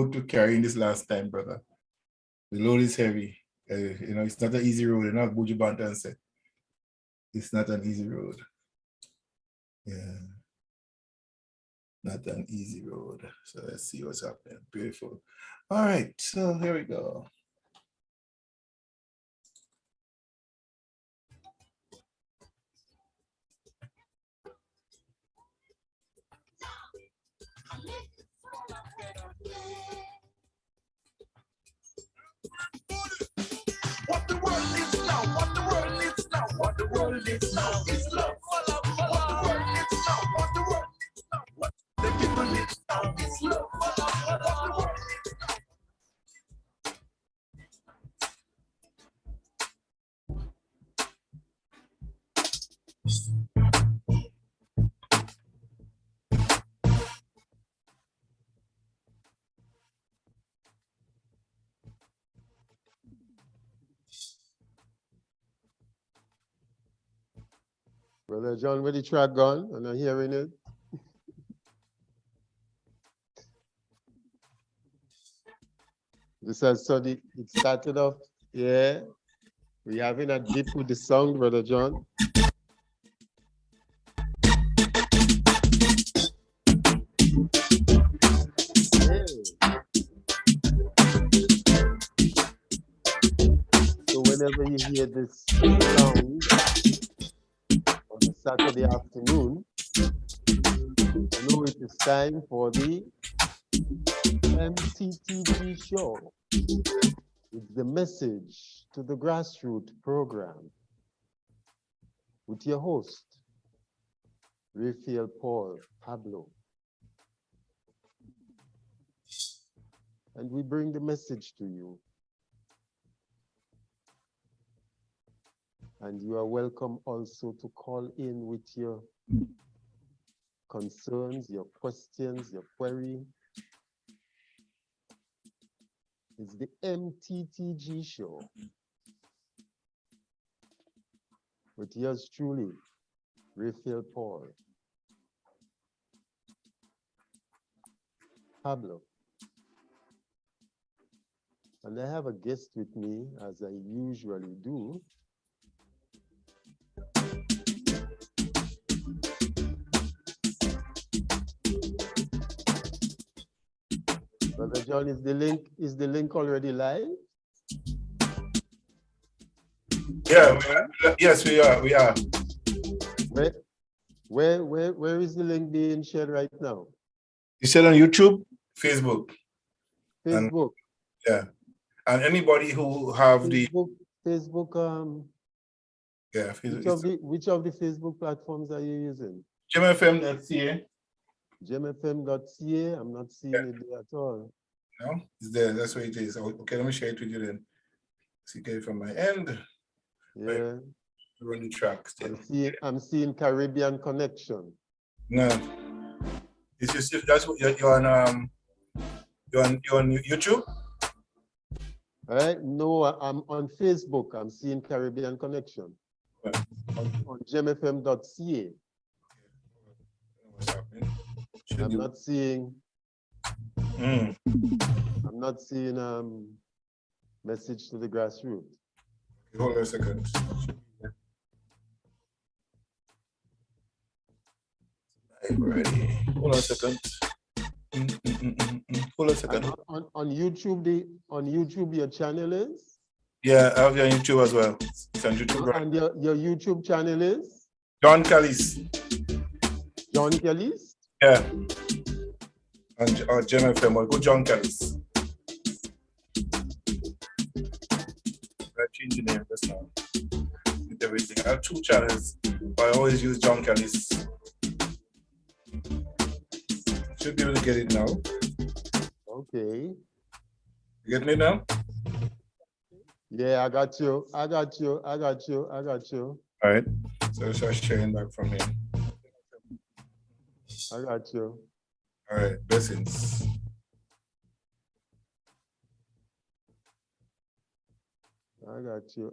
to carry this last time, brother. The load is heavy. It's not an easy road. You know, Buju Banton said. It's not an easy road. Yeah. Not an easy road. So let's see what's happening. Beautiful. All right, so here we go. What the world needs now, what the world needs now, what the world needs now is love. What the world needs now, what the world needs now, what the people need now is love. What the world needs now. Brother John, where the track gone? I'm not hearing it. This has so it started off, yeah. We're having a dip with the song, Brother John. Yeah. So whenever you hear this sound on a Saturday afternoon, you know it is time for the MTTG show. It's the Message to the Grassroots program with your host, Raphael Paul Pablo. And we bring the message to you. And you are welcome also to call in with your concerns, your questions, your query. It's the MTTG show with yours truly, Raphael Paul Pablo. And I have a guest with me, as I usually do. Brother John, is the link already live? Yeah, yes, we are. Where is the link being shared right now? You said on YouTube, Facebook. Facebook. Yeah. And anybody who have Facebook, yeah, Facebook. which of the Facebook platforms are you using? GemFM.ca. GemFM.ca. I'm not seeing it there at all. No, it's there. That's what it is. Okay, let me share it with you then. See, get it from my end. Yeah. Right. Run the track still. I'm seeing Caribbean Connection. No. It's just that's what you're on YouTube? All right. No, I'm on Facebook. I'm seeing Caribbean Connection. Yeah. On gemfm.ca. What's happening? I'm not seeing Message to the Grassroots. Okay, hold on a second. Ready. Hold on a second. Hold on a second. On YouTube, your channel is? Yeah, I have your YouTube as well. It's on YouTube, right? And your YouTube channel is? John Callis. John Callis? Yeah. On GemFM, or go John Callis. I changed the name just now. With everything. I have 2 channels, but I always use John Callis. Should be able to get it now. Okay. You getting it now? Yeah, I got you. All right. So start sharing that from here. I got you. All right. Blessings. I got you.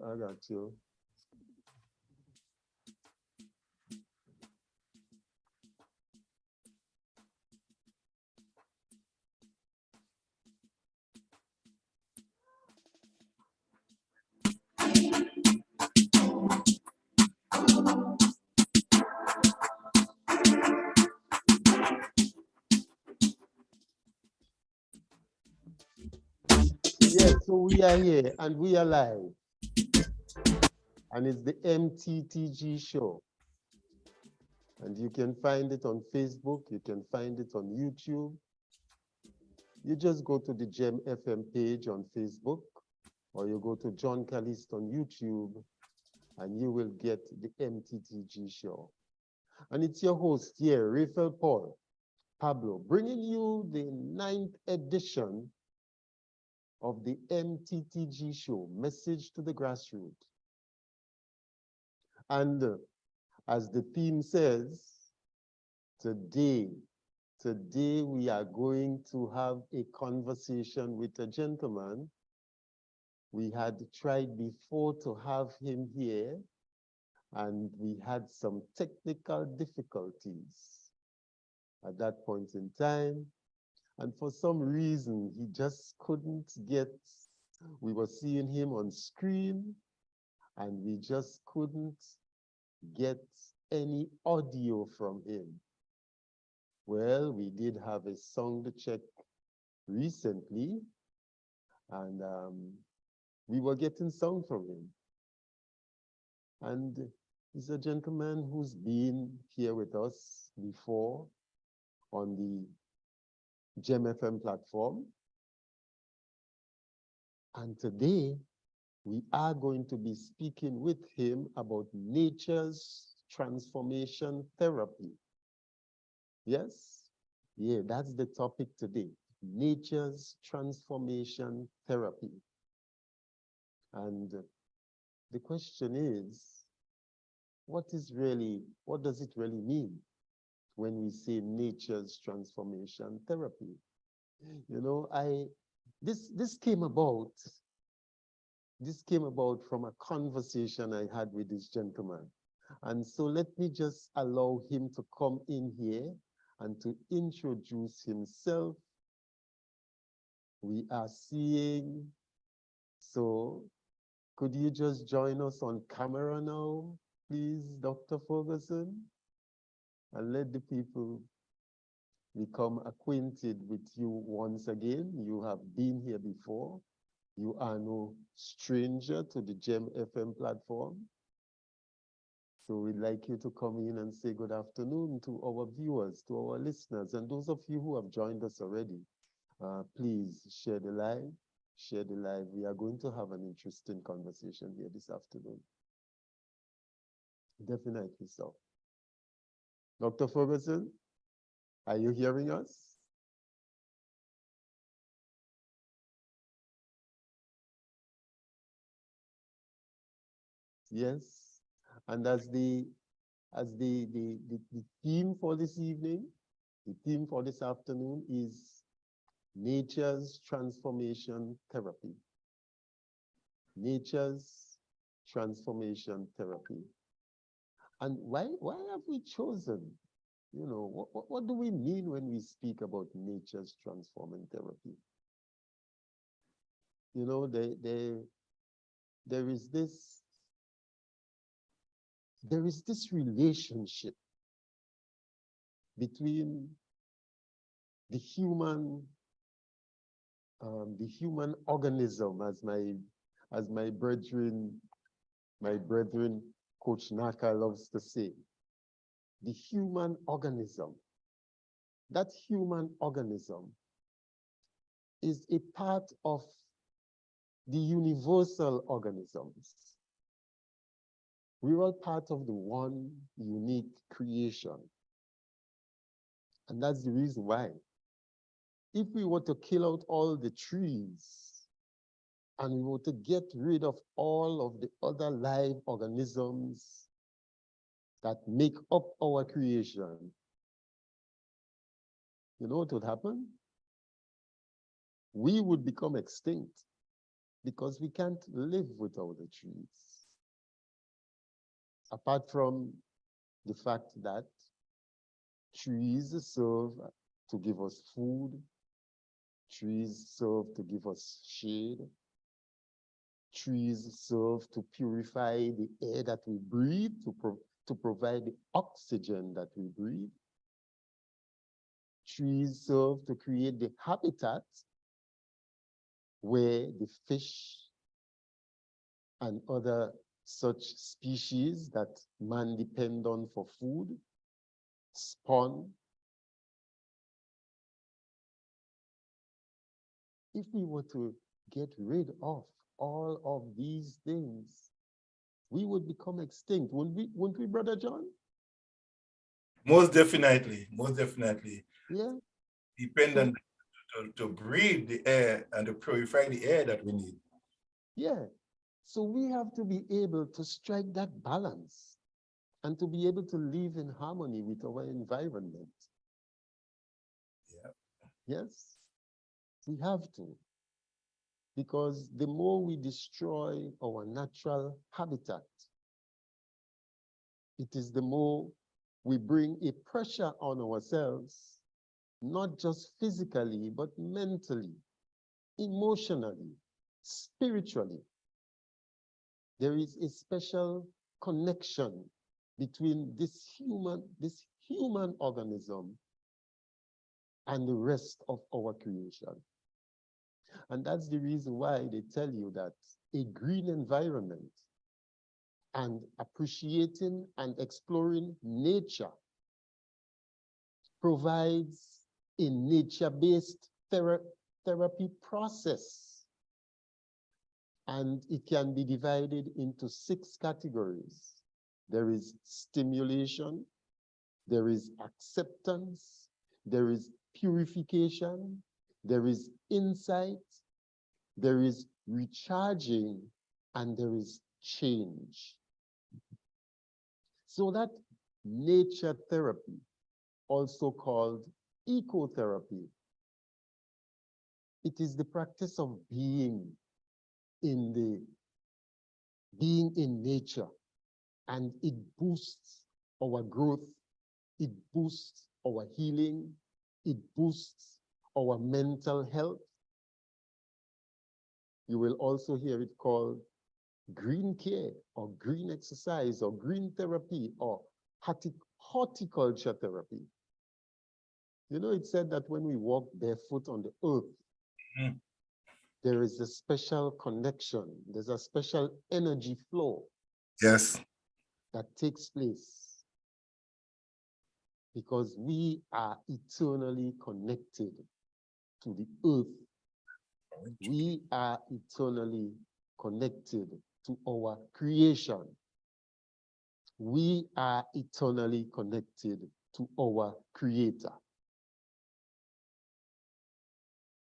Yes, so we are here and we are live. And it's the MTTG show. And you can find it on Facebook, you can find it on YouTube. You just go to the Gem FM page on Facebook, or you go to John Calist on YouTube, and you will get the MTTG show. And it's your host here, Rafael Paul Pablo, bringing you the 9th edition of the MTTG show, Message to the Grassroots. And as the theme says, today we are going to have a conversation with a gentleman. We had tried before to have him here, and we had some technical difficulties at that point in time. And for some reason, he just couldn't get, we were seeing him on screen, and we just couldn't get any audio from him. Well, we did have a sound check recently, and we were getting sound from him. And he's a gentleman who's been here with us before on the Gem FM platform. And today, we are going to be speaking with him about nature's transformation therapy. Yes? Yeah, that's the topic today. Nature's transformation therapy. And the question is, what does it really mean when we say nature's transformation therapy? You know, this came about from a conversation I had with this gentleman. And so let me just allow him to come in here and to introduce himself. We are seeing, so could you just join us on camera now, please, Dr. Ferguson? And let the people become acquainted with you once again. You have been here before. You are no stranger to the Gem FM platform. So we'd like you to come in and say good afternoon to our viewers, to our listeners, and those of you who have joined us already. Please share the live, share the live. We are going to have an interesting conversation here this afternoon. Definitely so. Dr. Ferguson, are you hearing us? Yes. And as the theme for this evening, the theme for this afternoon is nature's transformation therapy. Nature's transformation therapy. And why have we chosen? You know, what do we mean when we speak about nature's transforming therapy? You know, there is this relationship between the human organism, as my brethren Coach Naka loves to say, the human organism. That human organism is a part of the universal organisms. We're all part of the one unique creation. And that's the reason why, if we were to kill out all the trees and we were to get rid of all of the other live organisms that make up our creation, you know what would happen? We would become extinct because we can't live without the trees. Apart from the fact that trees serve to give us food, trees serve to give us shade, trees serve to purify the air that we breathe, to provide the oxygen that we breathe. Trees serve to create the habitat where the fish and other such species that man depend on for food spawn. If we were to get rid of all of these things, we would become extinct, wouldn't we, Brother John? Most definitely, most definitely. Yeah. Dependent to breathe the air and to purify the air that we need. Yeah. So we have to be able to strike that balance and to be able to live in harmony with our environment. Yeah. Yes, we have to. Because the more we destroy our natural habitat, it is the more we bring a pressure on ourselves, not just physically, but mentally, emotionally, spiritually. There is a special connection between this human organism and the rest of our creation. And that's the reason why they tell you that a green environment and appreciating and exploring nature provides a nature-based therapy process. And it can be divided into 6 categories. There is stimulation, there is acceptance, there is purification, there is insight, there is recharging, and there is change. So that nature therapy, also called ecotherapy, it is the practice of being in nature, and it boosts our growth, it boosts our healing, it boosts our mental health. You will also hear it called green care or green exercise or green therapy or horticulture therapy. You know, it said that when we walk barefoot on the earth, there is a special connection. There's a special energy flow. Yes. That takes place because we are eternally connected to the earth. We are eternally connected to our creation. We are eternally connected to our Creator.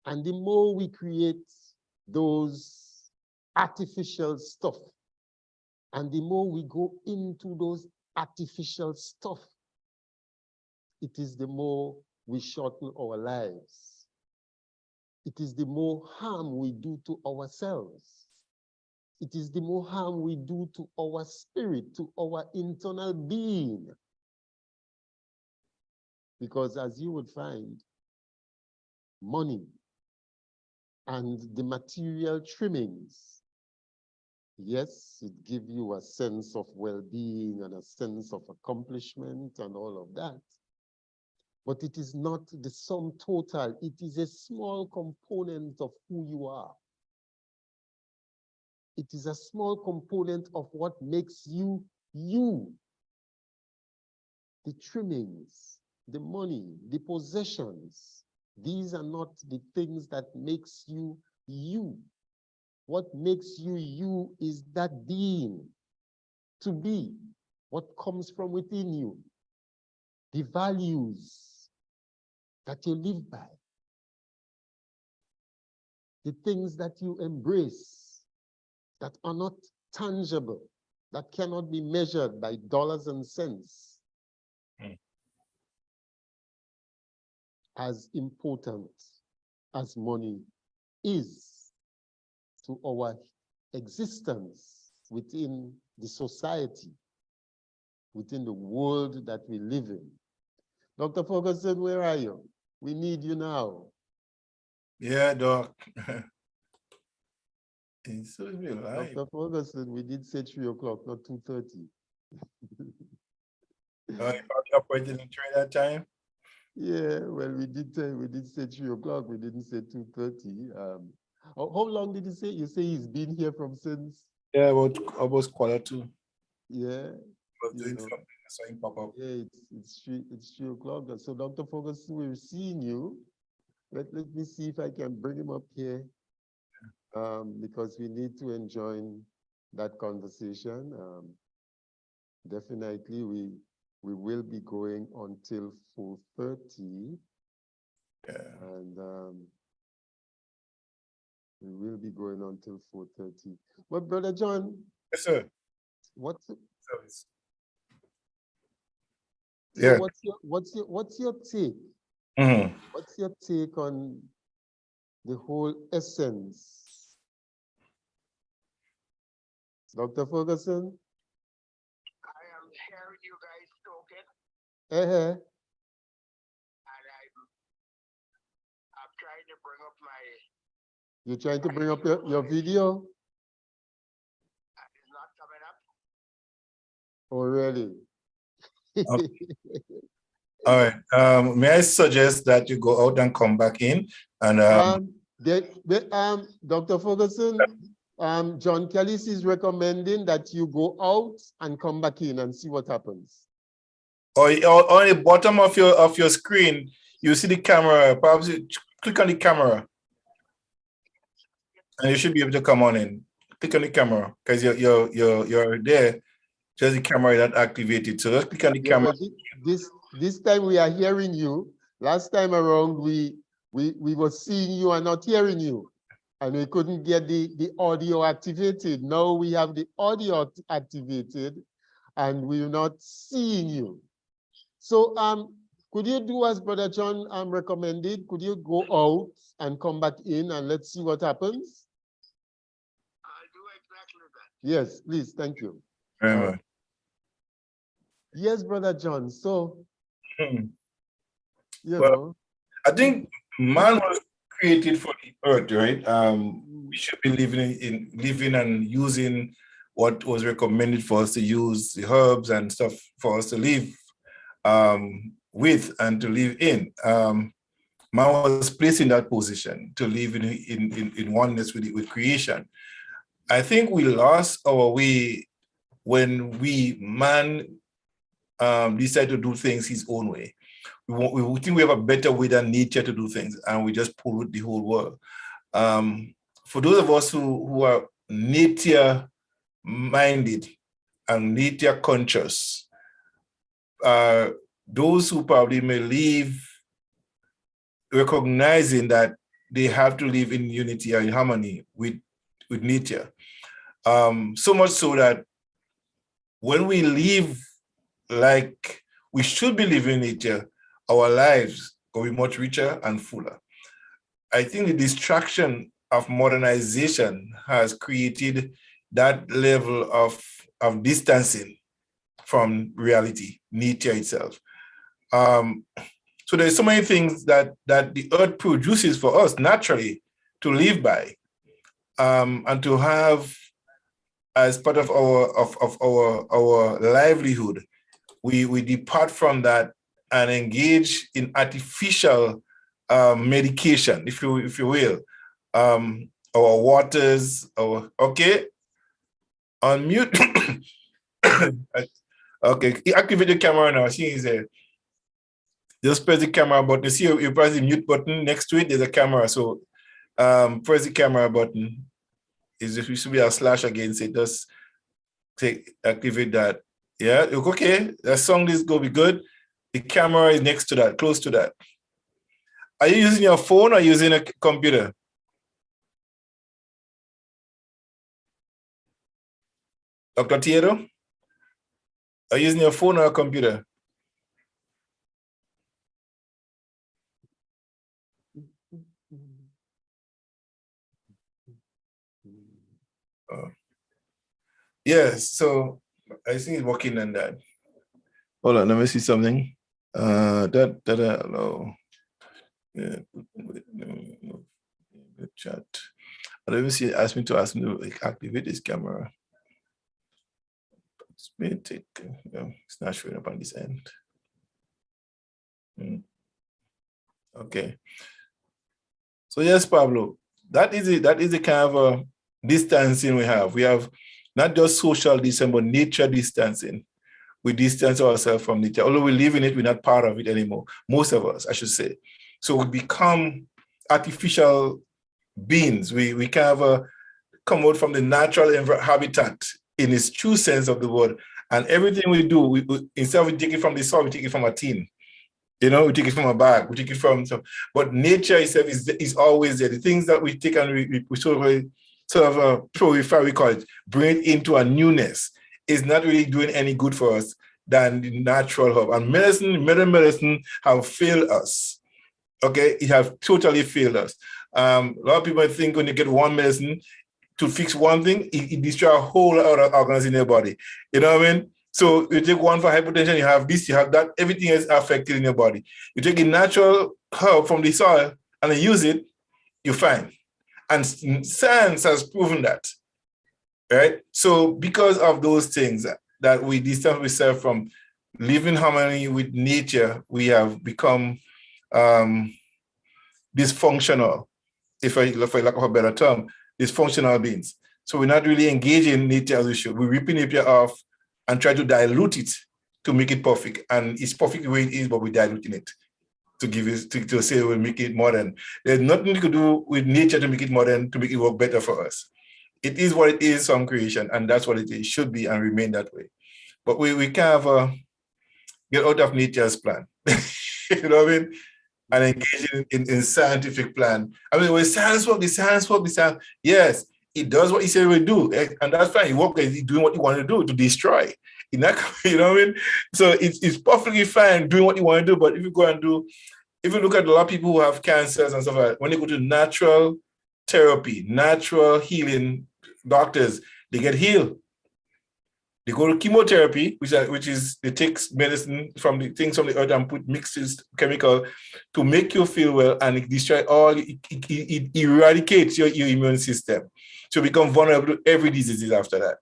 And the more we create those artificial stuff, and the more we go into those artificial stuff, it is the more we shorten our lives. It is the more harm we do to ourselves. It is the more harm we do to our spirit, to our internal being. Because as you would find, money and the material trimmings, yes, it gives you a sense of well-being and a sense of accomplishment and all of that. But it is not the sum total. It is a small component of who you are. It is a small component of what makes you, you. The trimmings, the money, the possessions, these are not the things that makes you, you. What makes you, you is that being, to be, what comes from within you, the values that you live by, the things that you embrace that are not tangible, that cannot be measured by dollars and cents. As important as money is to our existence within the society, within the world that we live in. Dr. Ferguson, where are you? We need you now. Yeah, Doc. So live. Dr. Ferguson, we did say 3 o'clock, not 2:30. You probably operated in trade that time? Yeah, well, we did say 3 o'clock. We didn't say 2:30. How long did you say? You say he's been here from since? Yeah, about almost quarter to. Yeah. Was You doing know. something. I saw him pop up. Yeah, it's 3 o'clock. So Dr. Ferguson, we're seeing you. Let me see if I can bring him up here. Because we need to enjoin that conversation. Definitely we will be going until 4:30. Yeah. And we will be going until 4:30. But Brother John, Yes, sir. what's Service. so Yeah. what's your take? Mhm. What's your take on the whole essence? Dr. Ferguson? I am hearing you guys talking, Uh-huh. and I'm trying to bring up my. You're trying to bring up your video? It's not coming up. Oh, really? All right. May I suggest that you go out and come back in and Dr. Ferguson, John Kelly is recommending that you go out and come back in and see what happens. or on the bottom of your screen, you see the camera. Perhaps you click on the camera, and you should be able to come on in. Click on the camera because you're there. Just the camera is not activated. So just click on the Yeah, camera. but this time we are hearing you. Last time around we were seeing you and not hearing you, and we couldn't get the audio activated. Now we have the audio activated, and we're not seeing you. So could you do as Brother John recommended? Could you go out and come back in and let's see what happens? I'll do exactly that. Yes, please. Thank you. Very much. Yes, Brother John. So, Hmm. you Well, know. I think man was created for the earth, right? We should be living and using what was recommended for us to use, the herbs and stuff for us to live with and to live in. Man was placed in that position to live in oneness with creation. I think we lost our way when man decided to do things his own way. We think we have a better way than nature to do things, and we just pollute the whole world. For those of us who are nature minded and nature conscious, those who probably may live recognizing that they have to live in unity and harmony with nature. So much so that when we live like we should be living in nature, our lives will be much richer and fuller. I think the distraction of modernization has created that level of distancing from reality, nature itself. So there's so many things that the earth produces for us naturally to live by, and to have as part of our livelihood. We depart from that and engage in artificial medication, if you will. Our waters, okay, unmute. Okay, activate the camera now. She is there. Just press the camera button. See, you press the mute button next to it. There's a camera. So press the camera button. Is if you should be a slash against it. Just activate that. Yeah, okay. The song is gonna be good. The camera is next to that, close to that. Are you using your phone or using a computer? Dr. Tiedo? Are you using your phone or a computer? Yes, so I think it's working on that. Hold on, let me see something. Hello. Yeah, chat. Let me see, ask me to activate this camera. It's not showing up on this end. Okay. So yes, Pablo, that is it. That is the kind of distancing we have. We have not just social distancing, but nature distancing. We distance ourselves from nature. Although we live in it, we're not part of it anymore. Most of us, I should say. So we become artificial beings. We kind of come out from the natural habitat in its true sense of the word. And everything we do, instead of we take it from the soil, we take it from a tin. You know, we take it from a bag, we take it from some, but nature itself is always there. The things that we take and we sort of purify, we call it, bring it into a newness, is not really doing any good for us than the natural herb. And modern medicine have failed us. Okay, it has totally failed us. A lot of people think when you get one medicine to fix one thing, it destroys a whole lot of organs in your body. You know what I mean? So you take one for hypertension, you have this, you have that, everything is affected in your body. You take a natural herb from the soil and then use it, you're fine. And science has proven that, right? So because of those things that we distance ourselves from living in harmony with nature, we have become dysfunctional, if I lack of a better term, dysfunctional beings. So we're not really engaging in nature as we should. We're ripping nature off and try to dilute it to make it perfect. And it's perfect the way it is, but we're diluting it to give it, to say we'll make it modern. There's nothing we could do with nature to make it modern, to make it work better for us. It is what it is, some creation, and that's what it is, should be and remain that way. But we kind of get out of nature's plan, you know what I mean? And engage in scientific plan. I mean, when science work, the science, yes, it does what he said it will do, and that's fine. He works, he's doing what he want to do, to destroy. You know what I mean? So it's perfectly fine doing what you want to do, but if you go and do, if you look at a lot of people who have cancers and stuff like that, when they go to natural therapy, natural healing doctors, they get healed. They go to chemotherapy, which is they take medicine from the things from the earth and put mixes chemical to make you feel well, and it destroys it eradicates your immune system. So you become vulnerable to every disease after that.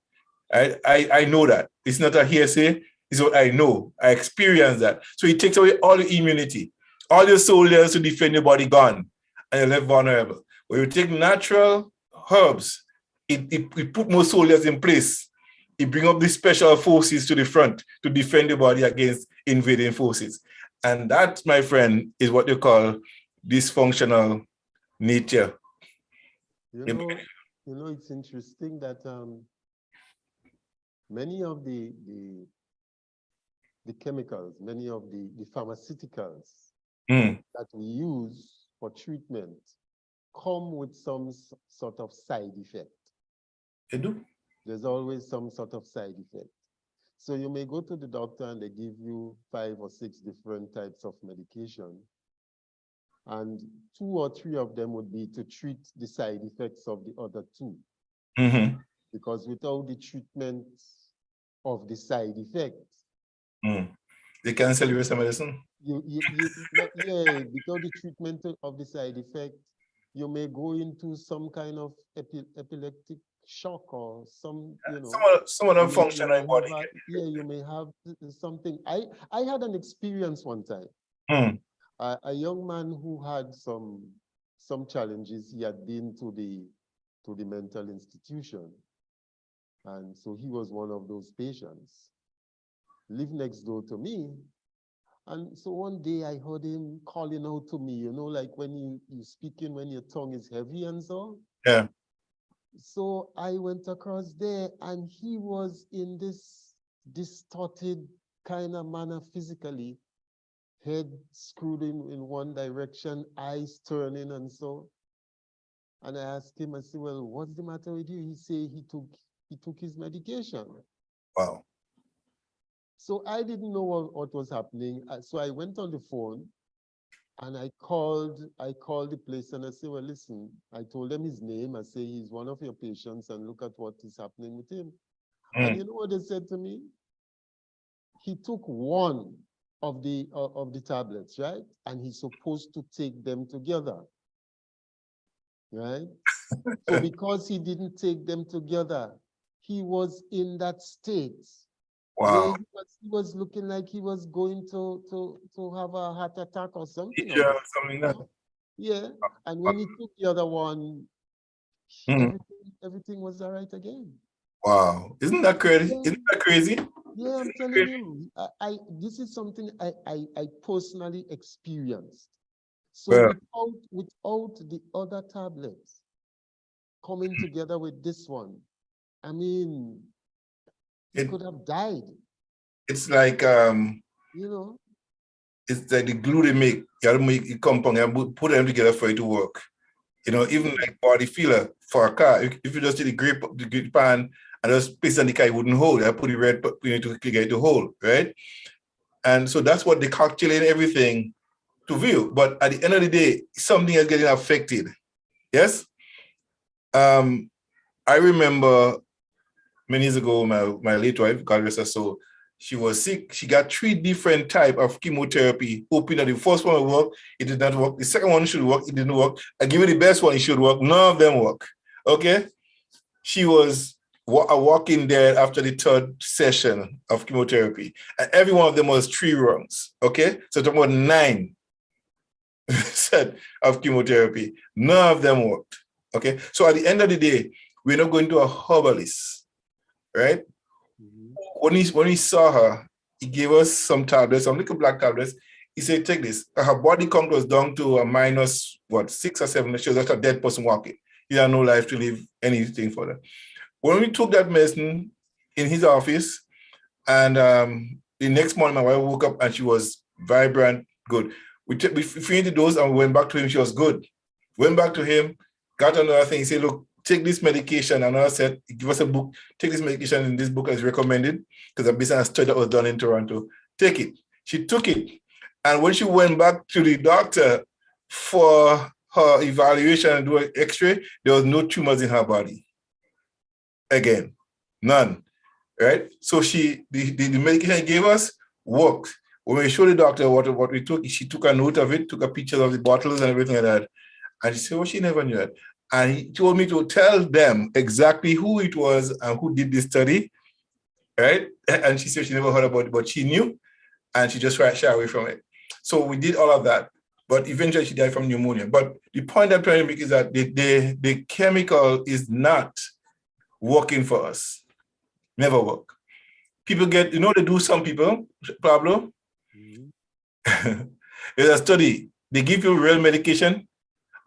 I know that. It's not a hearsay, it's what I know. I experience that. So it takes away all your immunity, all your soldiers to defend your body gone, and you're left vulnerable. When you take natural herbs, it put more soldiers in place. It brings up the special forces to the front to defend the body against invading forces. And that, my friend, is what you call dysfunctional nature. You know, it's interesting that many of the chemicals, many of the pharmaceuticals that we use for treatment come with some sort of side effect. They do. There's always some sort of side effect. So you may go to the doctor and they give you 5 or 6 different types of medication. And 2 or 3 of them would be to treat the side effects of the other 2. Mm-hmm. Because without the treatment of the side effects, they cancel your medicine. Yeah, without the treatment of the side effect, you may go into some kind of epileptic shock or some, you know, some of them function in body. You may have something. I had an experience one time. A young man who had some challenges. He had been to the mental institution, and so he was one of those patients. Lived next door to me, and so one day I heard him calling out to me. You know, like when you speaking when your tongue is heavy and so. Yeah. So I went across there, and he was in this distorted kind of manner physically, head screwed in one direction, eyes turning and so. And I asked him, I said, well, what's the matter with you? He said he took his medication. Wow. So I didn't know what was happening. So I went on the phone and I called the place and I said, well, listen, I told them his name. I say, he's one of your patients and look at what is happening with him. And you know what they said to me? He took one of the tablets, right? And he's supposed to take them together, right? So because he didn't take them together, he was in that state. Wow. He was looking like he was going to have a heart attack or something. Yeah, something like that. Yeah, and when he took the other one, Mhm. everything was all right again. Wow. Isn't that crazy? Yeah. Isn't that crazy? Yeah, I'm telling you, this is something I personally experienced. So Well, without the other tablets coming together with this one, I mean, he it, could have died, it's like you know? it's like the glue they make. You gotta make it compound and put them together for it to work. You know, even like body filler for a car. If you just take the grip pan and just place it on the car, it wouldn't hold. I put the red you need to get it to hold, right? And so that's what they calculate everything to view. But at the end of the day, something is getting affected. Yes. I remember many years ago, my late wife, God rest her soul, she was sick. She got 3 different types of chemotherapy, hoping that the first one would work. It did not work. The second one should work. It didn't work. I give you the best one. It should work. None of them work. Okay. She was a walking dead after the 3rd session of chemotherapy. And every one of them was 3 rounds. Okay. So talking about 9 set of chemotherapy. None of them worked. Okay. So at the end of the day, we're not going to a herbalist, right? Mhm. When he saw her, he gave us some tablets, some little black tablets. He said, take this. Her body count was down to a minus, 6 or 7. She was like a dead person walking. He had no life to live anything for her. When we took that medicine in his office, and the next morning my wife woke up and she was vibrant, good. We finished the dose and we went back to him. She was good. Went back to him, got another thing. He said, look, take this medication. And I said, give us a book. Take this medication in this book as recommended, because I'm based on a study that was done in Toronto. Take it. She took it. And when she went back to the doctor for her evaluation and do an x-ray, there was no tumors in her body. Again, none, right? So the medication he gave us worked. When we showed the doctor what we took, she took a note of it, took a picture of the bottles and everything like that. And she said, well, she never knew that. And he told me to tell them exactly who it was and who did this study, right? And she said she never heard about it, but she knew, and she just tried to shy away from it. So we did all of that, but eventually she died from pneumonia. But the point I'm trying to make is that the chemical is not working for us. Never work. People get, they do some people, Pablo. Mhm. There's a study. They give you real medication,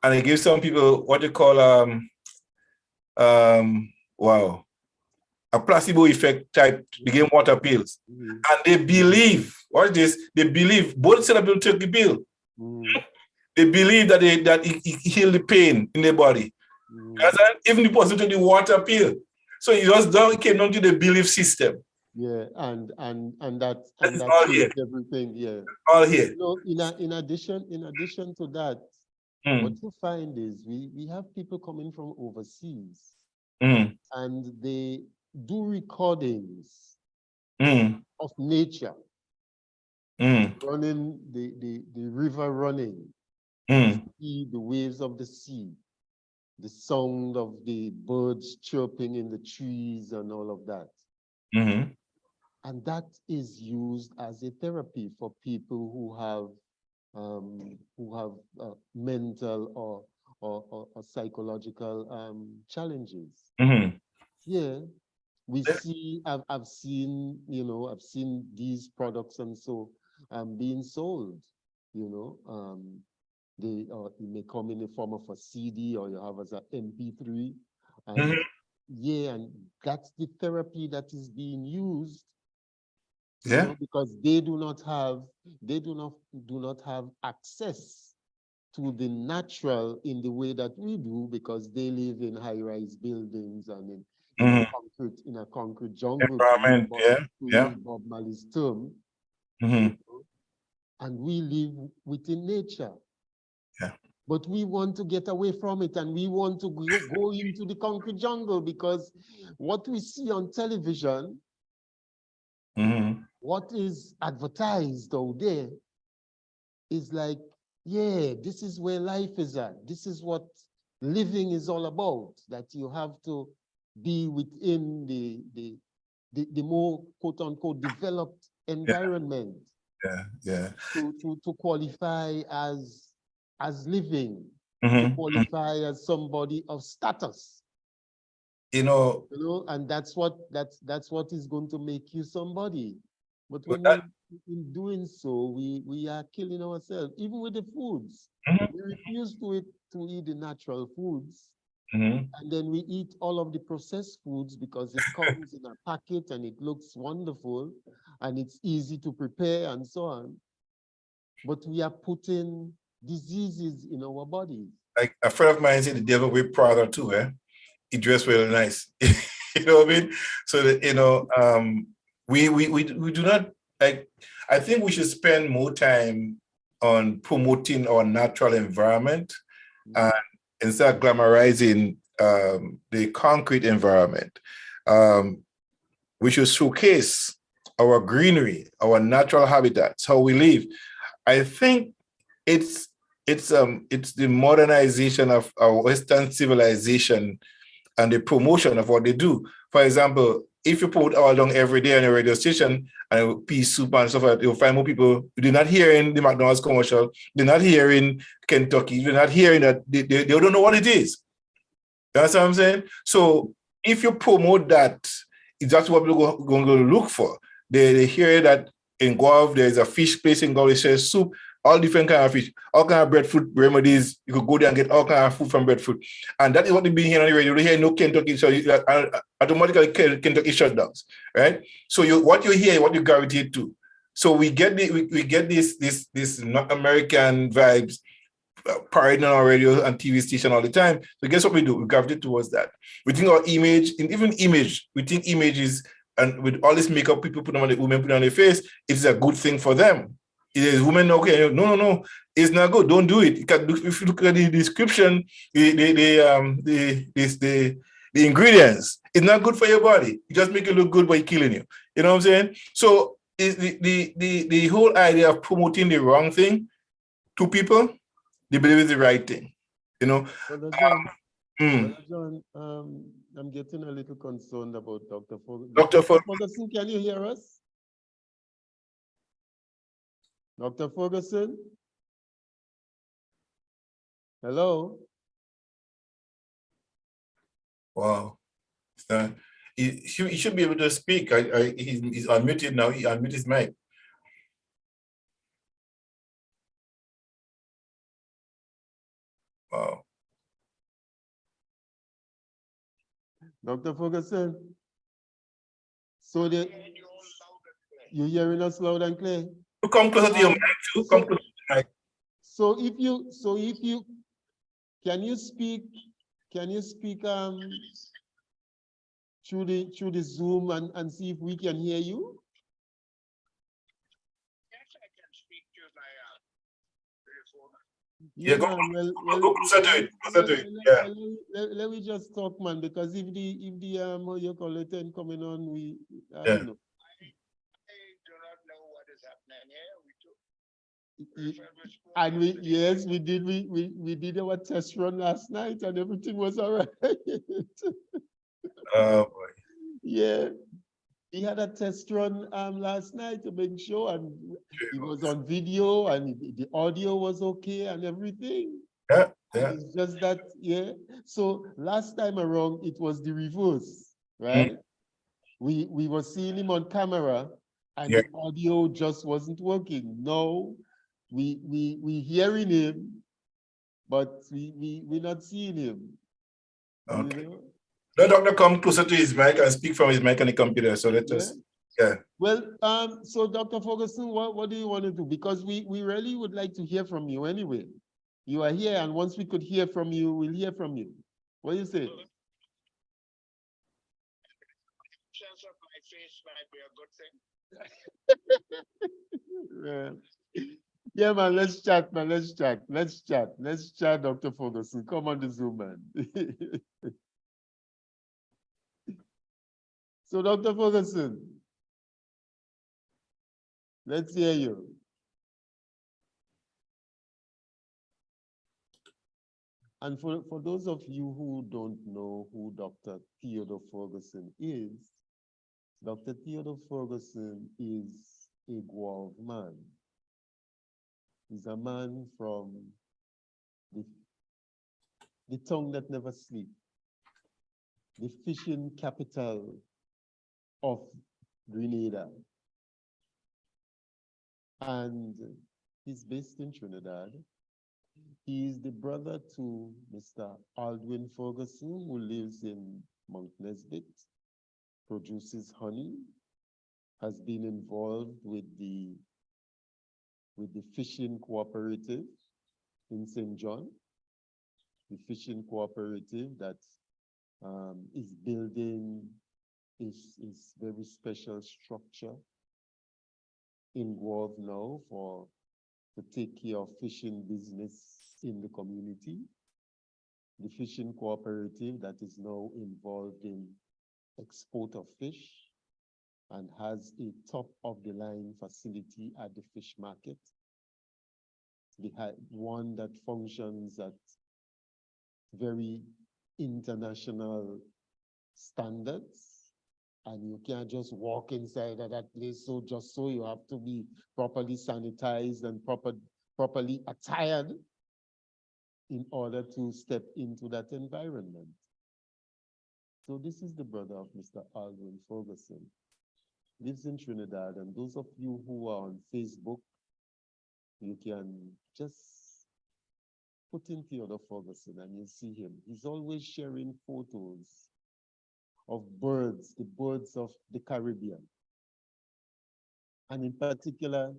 and they give some people what they call a placebo effect type. They give water pills, Mhm. and they believe what is this? They believe both set up take the pill. Mhm. They believe that it heal the pain in their body. Mhm. Even the person took the water pill. So it just came down to the belief system. Yeah, and that It's all here. changed everything. Yeah. All here. In addition to that, what you find is we have people coming from overseas and they do recordings of nature, running the river running, see the waves of the sea, the sound of the birds chirping in the trees and all of that. And that is used as a therapy for people who have mental or psychological challenges. Yeah, I've seen, I've seen these products and so being sold, it may come in the form of a CD or you have as an MP3. And yeah, and that's the therapy that is being used, Yeah. because they do not have access to the natural in the way that we do, because they live in high-rise buildings and in a concrete jungle, Environment. to Yeah. use Bob Marley's term, and we live within nature. Yeah. But we want to get away from it, and we want to go into the concrete jungle, because what we see on television, what is advertised out there is like, yeah, this is where life is at. This is what living is all about, that you have to be within the more quote unquote developed environment Yeah. to qualify as living. Mhm. qualify as somebody of status. You know, And that's what is going to make you somebody. But with when that, in doing so, we are killing ourselves, even with the foods. Mhm. We refuse to eat the natural foods, Mhm. and then we eat all of the processed foods because it comes in a packet and it looks wonderful and it's easy to prepare and so on. But we are putting diseases in our bodies. Like a friend of mine said, the devil wear Prada too, eh? He dressed really nice. You know what I mean? So that, we do not like. I think we should spend more time on promoting our natural environment and instead of glamorizing the concrete environment. Um, we should showcase our greenery, our natural habitats, how we live. I think it's it's the modernization of our Western civilization and the promotion of what they do. For example, if you put all along every day on a radio station and pea soup and stuff like that, you'll find more people. You're not hearing the McDonald's commercial. They're not hearing Kentucky. They're not hearing that. They don't know what it is. That's what I'm saying. So if you promote that, that's what people going to look for. They hear that in Guelph there's a fish place in Guelph. They sell soup, all different kind of fish, all kind of breadfruit remedies. You could go there and get all kind of food from breadfruit, and that is what they've been hearing on the radio. They hear no Kentucky, so automatically Kentucky shutdowns, right? So what you hear, what you gravitate to. So we get we get this North American vibes parading on our radio and TV station all the time. So guess what we do? We gravitate towards that. We think our image, and even image, we think images, and with all this makeup people put on the women put on their face, it's a good thing for them. It is women okay? No, it's not good. Don't do it. You can look, if you look at the description, the ingredients, it's not good for your body. It just make you look good by killing you. You know what I'm saying? So the whole idea of promoting the wrong thing to people, they believe it's the right thing, you know. Brother John, Mm. Brother John, I'm getting a little concerned about Dr. Ferguson. Dr. Ferguson, can you hear us? Dr. Ferguson? Hello? Wow. He should be able to speak. He's unmuted now. He unmuted his mic. Wow. Dr. Ferguson? So you're hearing us loud and clear? You come closer to your mic too. Come closer to the mic. So if you can you speak through the Zoom and see if we can hear you? Yes, I can speak to my telephone. Yeah, go, man. go closer to it. Closer to it. Yeah. Let me just talk, man, because if the how you call it and coming on, I Yeah. don't know. I do not know what is happening here. And we did our test run last night and everything was all right. Oh boy. Yeah. We had a test run last night to make sure, and it was on video and the audio was okay and everything. Yeah. And it's just that, yeah. So last time around, it was the reverse, right? We were seeing him on camera and Yeah. the audio just wasn't working. No, we hearing him, but we're not seeing him. Okay. You know? The doctor come closer to his mic and speak from his mic on the computer. So let us, yeah. Well, so Dr. Ferguson, what do you want to do? Because we really would like to hear from you anyway. You are here, and once we could hear from you, we'll hear from you. What do you say? Sense of my face might be a good thing. Yeah, man, let's chat, man. Let's chat, Dr. Ferguson. Come on the Zoom, man. So, Dr. Ferguson, let's hear you. And for those of you who don't know who Dr. Theodore Ferguson is, Dr. Theodore Ferguson is a Guelph man. He's a man from the the tongue that never sleeps, the fishing capital of Grenada. And he's based in Trinidad. He is the brother to Mr. Aldwin Ferguson, who lives in Mount Nesbitt, produces honey, has been involved with the fishing cooperative in St. John, the fishing cooperative that is building is very special structure involved now to take care of fishing business in the community. The fishing cooperative that is now involved in export of fish and has a top-of-the-line facility at the fish market. They had one that functions at very international standards, and you can't just walk inside of that place so you have to be properly sanitized and properly attired in order to step into that environment. So this is the brother of Mr. Aldwin Ferguson. Lives in Trinidad, and those of you who are on Facebook, you can just put in Theodore Ferguson and you'll see him. He's always sharing photos of birds, the birds of the Caribbean. And in particular,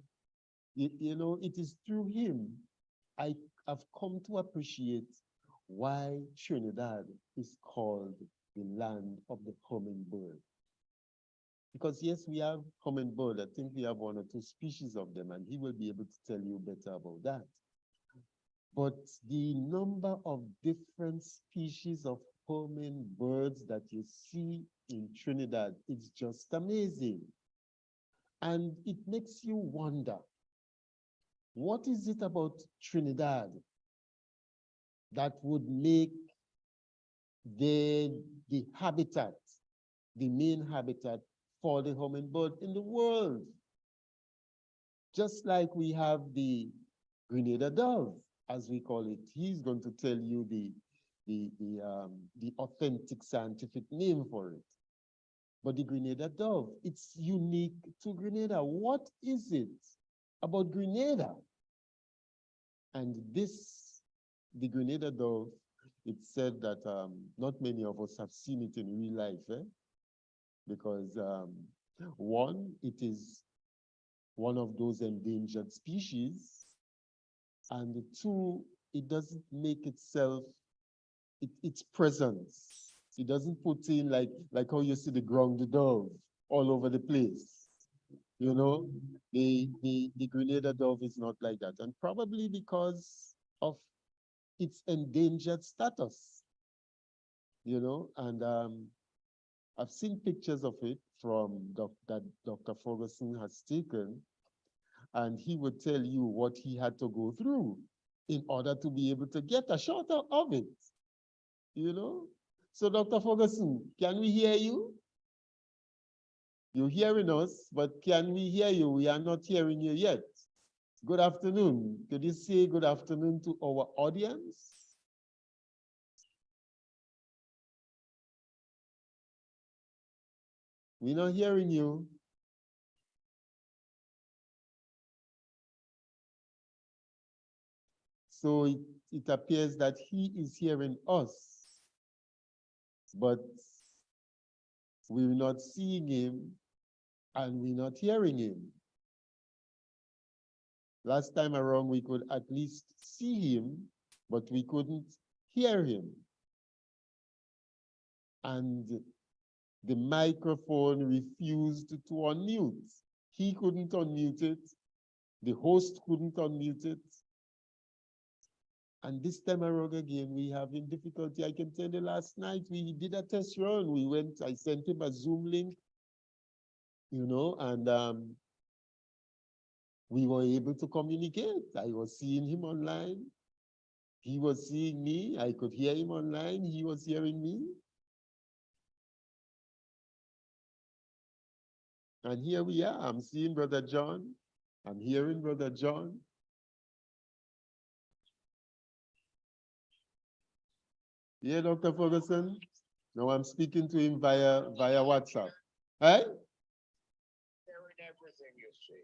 you know, it is through him I have come to appreciate why Trinidad is called the land of the hummingbird. Because yes, we have hummingbird. I think we have 1 or 2 species of them, and he will be able to tell you better about that. But the number of different species of hummingbirds that you see in Trinidad is just amazing. And it makes you wonder, what is it about Trinidad that would make the habitat, the main habitat for the hummingbird in the world? Just like we have the Grenada dove, as we call it. He's going to tell you the authentic scientific name for it. But the Grenada dove, it's unique to Grenada. What is it about Grenada? And the Grenada dove, it's said that not many of us have seen it in real life, because one, it is one of those endangered species, and 2, it doesn't make itself, its presence. It doesn't put in like how you see the ground dove all over the place. You know, the Grenada dove is not like that, and probably because of its endangered status. You know, and I've seen pictures of it from that Dr. Ferguson has taken, and he would tell you what he had to go through in order to be able to get a shot of it, you know? So Dr. Ferguson, can we hear you? You're hearing us, but can we hear you? We are not hearing you yet. Good afternoon. Could you say good afternoon to our audience? We're not hearing you. So it appears that he is hearing us, but we're not seeing him and we're not hearing him. Last time around, we could at least see him, but we couldn't hear him. And the microphone refused to unmute. He couldn't unmute it. The host couldn't unmute it. And this time around again, we having difficulty. I can tell you last night, we did a test run. I sent him a Zoom link, you know, and we were able to communicate. I was seeing him online. He was seeing me. I could hear him online. He was hearing me. And here we are. I'm seeing Brother John. I'm hearing Brother John. Yeah, Dr. Ferguson. No, I'm speaking to him via WhatsApp. Right? Hearing everything you say,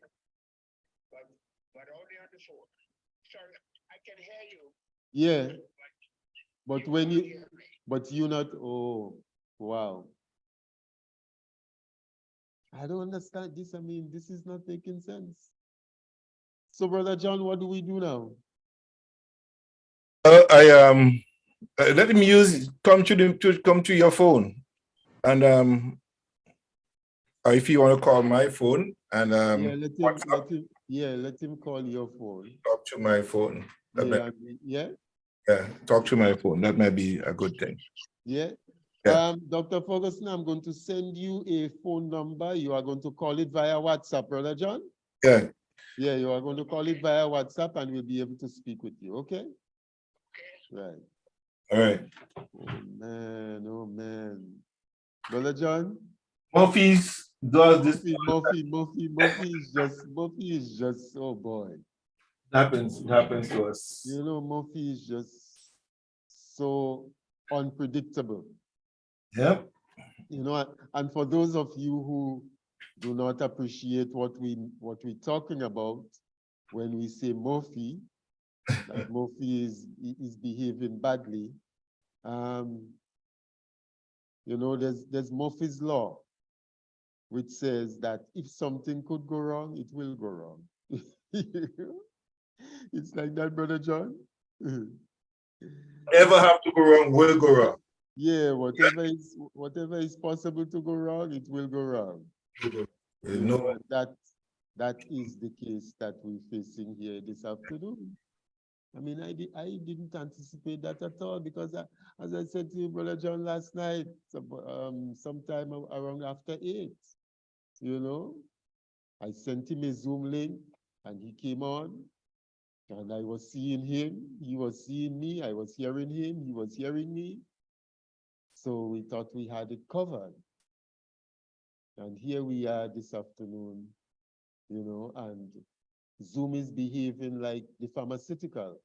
but only on the phone. Sorry, I can hear you, Yeah. but But when can't you, hear me. but you not, oh, wow. I don't understand this. I mean, this is not making sense. So, Brother John, what do we do now? Let him use come to your phone, and or if you want to call my phone and Yeah, let him call your phone. talk to my phone. Yeah, yeah, Yeah, talk to my phone. That might be a good thing. yeah. Yeah. Dr. Ferguson, I'm going to send you a phone number. You are going to call it via WhatsApp, Brother John. Yeah. Yeah, you are going to call it via WhatsApp and we'll be able to speak with you, okay? Right. All right. Oh man. Brother John? Murphy's does this Murphy is just, oh boy. happens. It happens to us. You know, Murphy is just so unpredictable. Yep. You know, and for those of you who do not appreciate what we're talking about when we say Murphy, that Murphy is behaving badly. You know, there's Murphy's Law, which says that if something could go wrong, it will go wrong. It's like that, Brother John. Whatever have to go wrong will go wrong. Yeah, whatever is possible to go wrong, it will go wrong. You know, and that is the case that we're facing here this afternoon. I mean, I didn't anticipate that at all because as I said to you, Brother John, last night, sometime around after 8, you know, I sent him a Zoom link and he came on and I was seeing him, he was seeing me, I was hearing him, he was hearing me. So we thought we had it covered. And here we are this afternoon, you know, and Zoom is behaving like the pharmaceutical,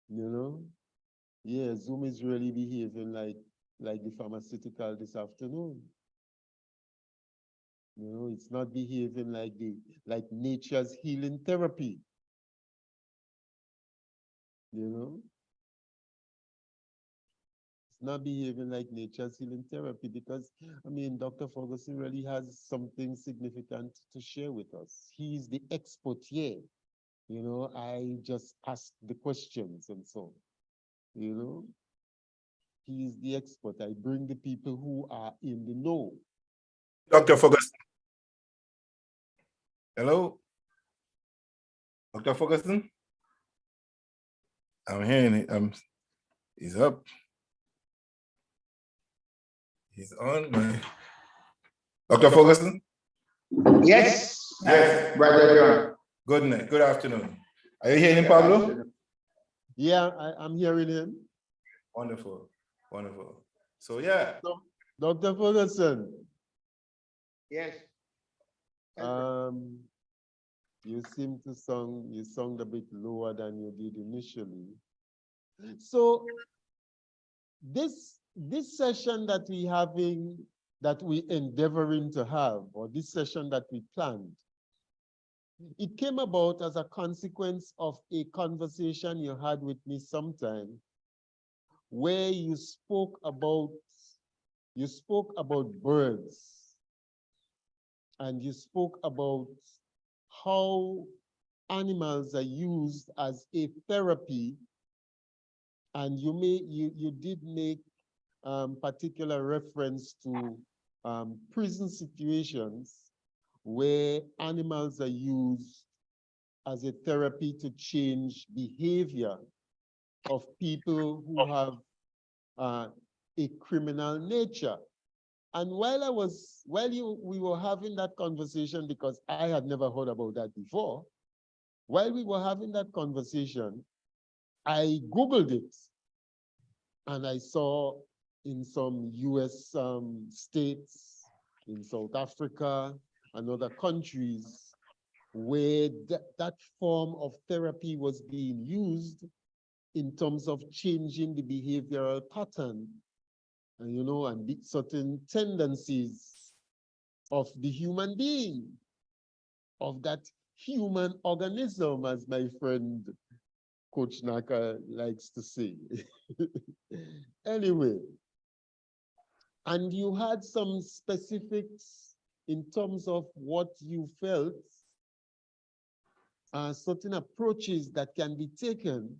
you know? Yeah, Zoom is really behaving like the pharmaceutical this afternoon. You know, it's not behaving like nature's healing therapy. You know? It's not behaving like nature's healing therapy because, I mean, Dr. Ferguson really has something significant to share with us. He's the expert here. You know, I just ask the questions and so, you know, he's the expert. I bring the people who are in the know. Dr. Ferguson. Hello? Dr. Ferguson? I'm hearing it. He's up. He's on. Dr. Ferguson? Yes, Yes. Brother John. Good night. Good afternoon. Are you hearing him, Pablo? Yeah, I'm hearing him. Wonderful. Wonderful. So yeah. So, Dr. Ferguson, Yes. you seem to sound a bit lower than you did initially. So this session that we endeavoring to have, or this session that we planned, it came about as a consequence of a conversation you had with me sometime where you spoke about birds and you spoke about how animals are used as a therapy, and you did make particular reference to prison situations where animals are used as a therapy to change behavior of people who have a criminal nature. And we were having that conversation, because I had never heard about that before, while we were having that conversation, I Googled it and I saw in some US states, in South Africa and other countries, where that form of therapy was being used in terms of changing the behavioral pattern, and and certain tendencies of the human being, of that human organism, as my friend Coach Naka likes to say. Anyway, and you had some specifics in terms of what you felt, certain approaches that can be taken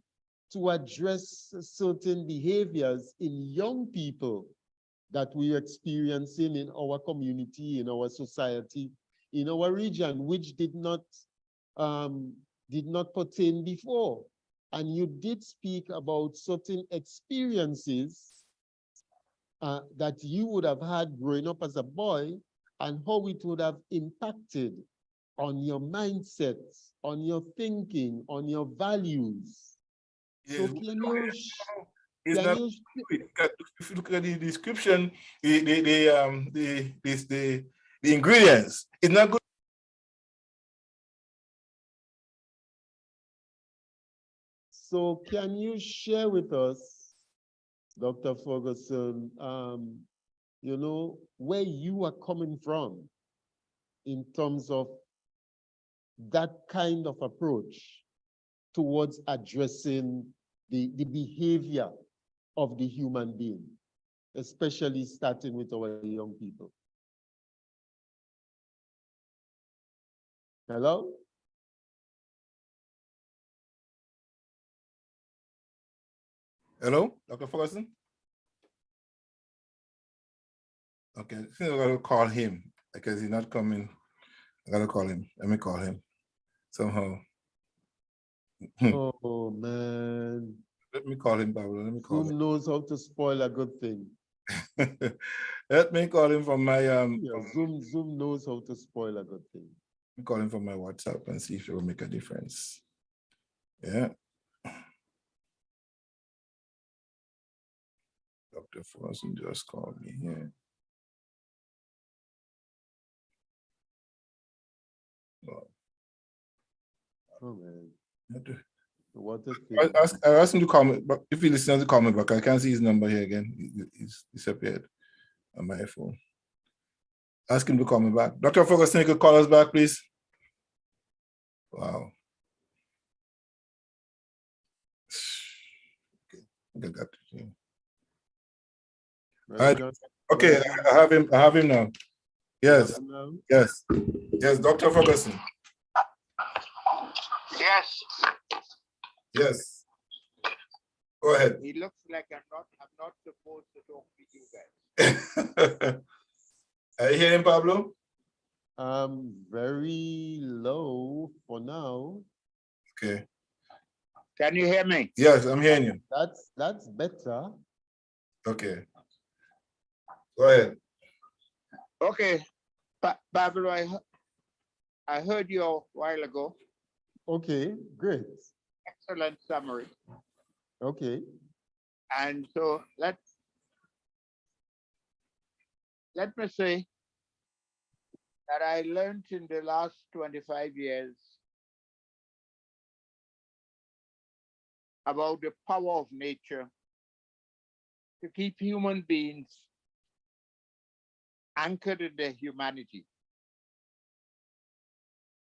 to address certain behaviors in young people that we're experiencing in our community, in our society, in our region, which did not pertain before. And you did speak about certain experiences that you would have had growing up as a boy and how it would have impacted on your mindset, on your thinking, on your values. So Yes, can you, it's can not. you, If you look at the description, the ingredients, it's not good. so can you share with us, Dr. Ferguson, where you are coming from in terms of that kind of approach towards addressing the behavior of the human being, especially starting with our young people? Hello? Hello, Dr. Ferguson? Okay, I think I gotta call him because he's not coming. I gotta call him. Let me call him somehow. Oh man. Let me call him, Pablo. Let me call Zoom knows how to spoil a good thing. him. Let me call him from my Yeah, Zoom knows how to spoil a good thing. let me call him from my WhatsApp and see if it will make a difference. Yeah. Dr. Ferguson just called me here. Oh man. I had to- What a I thing. asked him to call me, but if he listens to call me back, I can't see his number here again. He's disappeared on my phone. Ask him to call me back. Dr. Ferguson, you could call us back, please. Wow. Okay, I think I got it. Brother Right. John, Okay, Brother John, I have him. I have him now. you have Yes, him now? yes, yes, Dr. Ferguson. Yes, Yes. Go ahead. he looks like I'm not supposed to talk to you guys. Are you hearing Pablo? Very low for now. Okay. Can you hear me? Yes, I'm hearing you. That's better. Okay. Go ahead. Okay, Pablo, I heard you a while ago. Okay, great. Excellent summary. Okay. And so let me say that I learned in the last 25 years about the power of nature to keep human beings anchored in their humanity.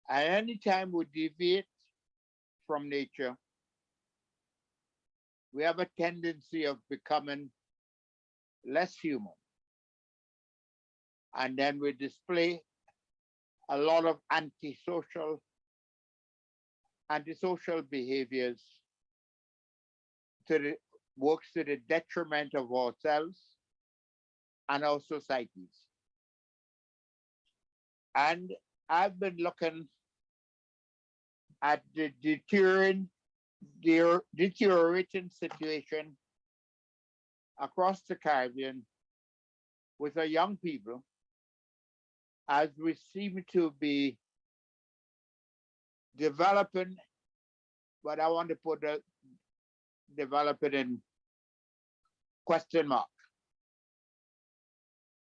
And anytime we deviate from nature, we have a tendency of becoming less human. And then we display a lot of antisocial behaviors works to the detriment of ourselves and our societies. And I've been looking at the deteriorating situation across the Caribbean with our young people, as we seem to be developing, but I want to put developing in question mark,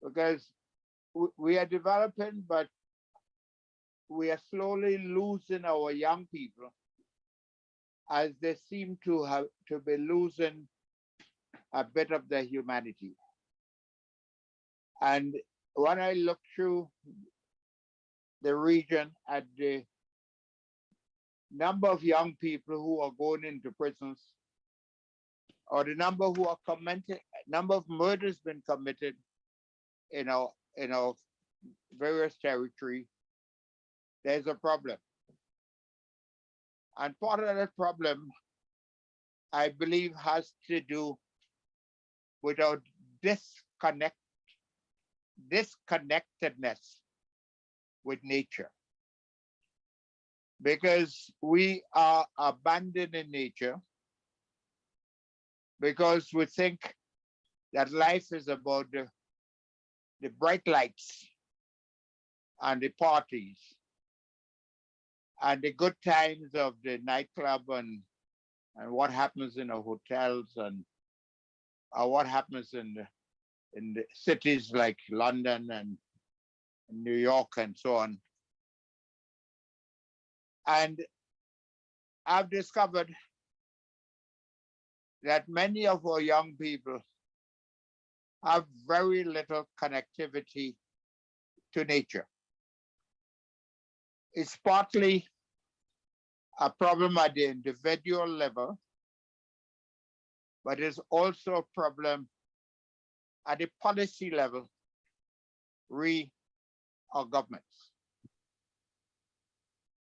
because we are developing, but we are slowly losing our young people as they seem to have to be losing a bit of their humanity. And when I look through the region at the number of young people who are going into prisons, or the number who are committed, number of murders been committed in our various territory, there's a problem. And part of that problem, I believe, has to do with our disconnectedness with nature. Because we are abandoning nature because we think that life is about the bright lights and the parties and the good times of the nightclub and what happens in the hotels and what happens in the cities like London and New York and so on. And I've discovered that many of our young people have very little connectivity to nature. It's partly a problem at the individual level, but it's also a problem at the policy level, our governments.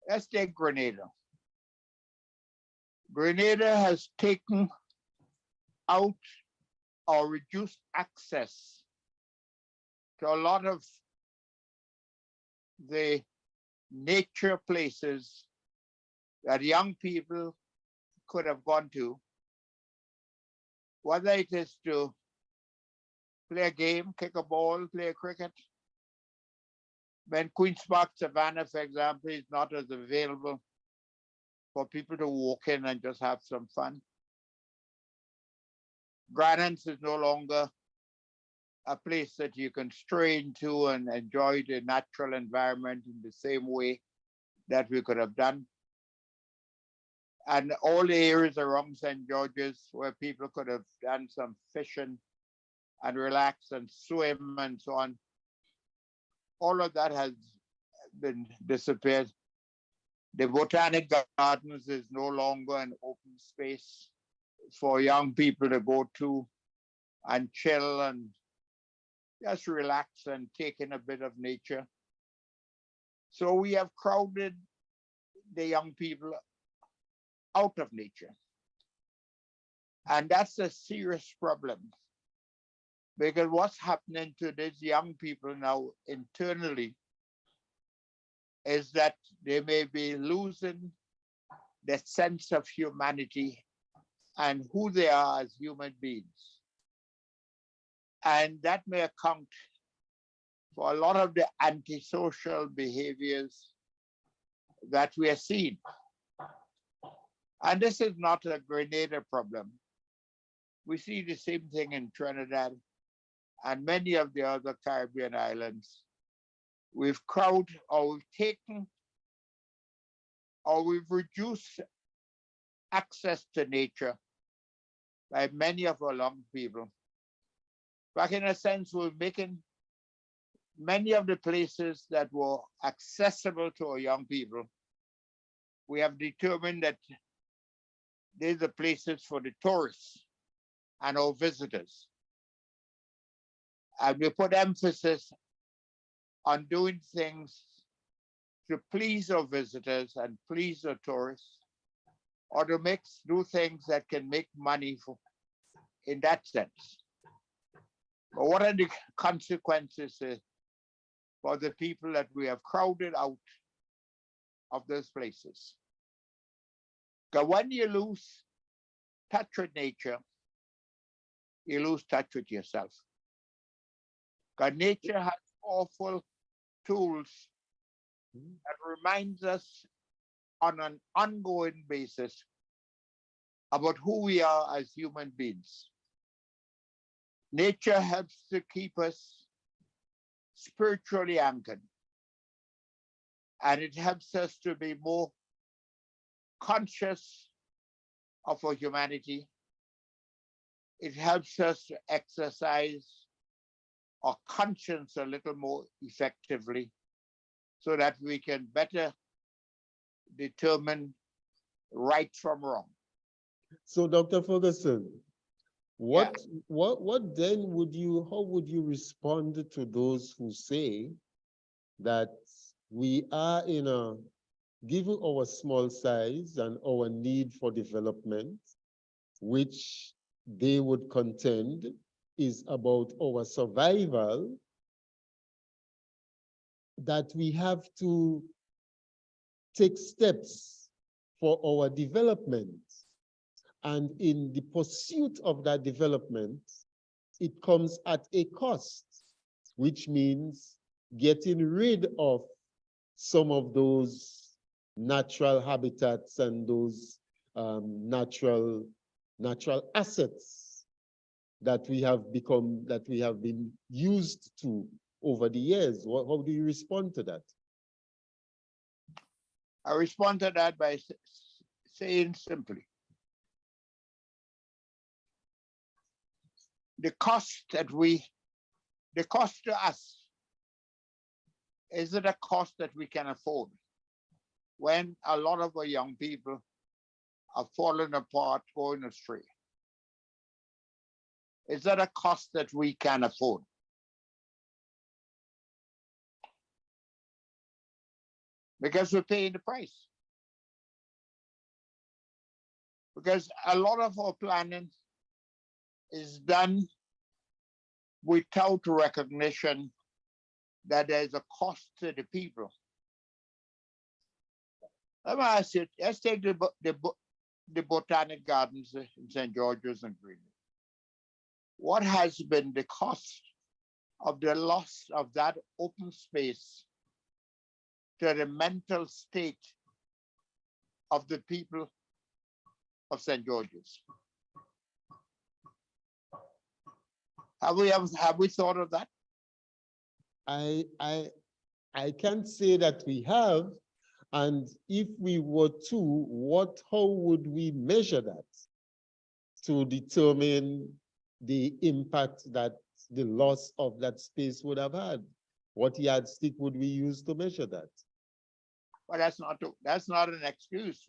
Let's take Grenada. Grenada has taken out or reduced access to a lot of the nature places that young people could have gone to, whether it is to play a game, kick a ball, play cricket. When Queen's Park Savannah, for example, is not as available for people to walk in and just have some fun. Grandance is no longer a place that you can stray into and enjoy the natural environment in the same way that we could have done. And all the areas around St. George's where people could have done some fishing and relax and swim and so on, all of that has been disappeared. The Botanic Gardens is no longer an open space for young people to go to and chill and just relax and take in a bit of nature. So we have crowded the young people out of nature. And that's a serious problem, because what's happening to these young people now internally is that they may be losing the sense of humanity and who they are as human beings. And that may account for a lot of the antisocial behaviors that we are seeing. And this is not a Grenada problem. We see the same thing in Trinidad and many of the other Caribbean islands. We've crowded, or we've taken, or we've reduced access to nature by many of our young people. But in a sense, we're making many of the places that were accessible to our young people, we have determined that these are places for the tourists and our visitors. And we put emphasis on doing things to please our visitors and please our tourists, or to do things that can make money in that sense. But what are the consequences for the people that we have crowded out of those places? Because when you lose touch with nature, you lose touch with yourself. Because nature has powerful tools that reminds us on an ongoing basis about who we are as human beings. Nature helps to keep us spiritually anchored, and it helps us to be more conscious of our humanity. It helps us to exercise our conscience a little more effectively so that we can better determine right from wrong. So, Dr. Ferguson, what then how would you respond to those who say that we are given our small size and our need for development, which they would contend is about our survival, that we have to take steps for our development. And in the pursuit of that development, it comes at a cost, which means getting rid of some of those natural habitats and those natural assets that we have been used to over the years. How do you respond to that? I respond to that by saying simply, the cost to us, is it a cost that we can afford when a lot of our young people are falling apart, going astray? Is that a cost that we can afford? Because we're paying the price. Because a lot of our planning is done without recognition that there's a cost to the people. Let me ask you, let's take the Botanic Gardens in St. George's and Greenwood. What has been the cost of the loss of that open space to the mental state of the people of St. George's? Have we thought of that? I can't say that we have, and if we were to, how would we measure that to determine the impact that the loss of that space would have had? What yardstick would we use to measure that? Well, that's not an excuse.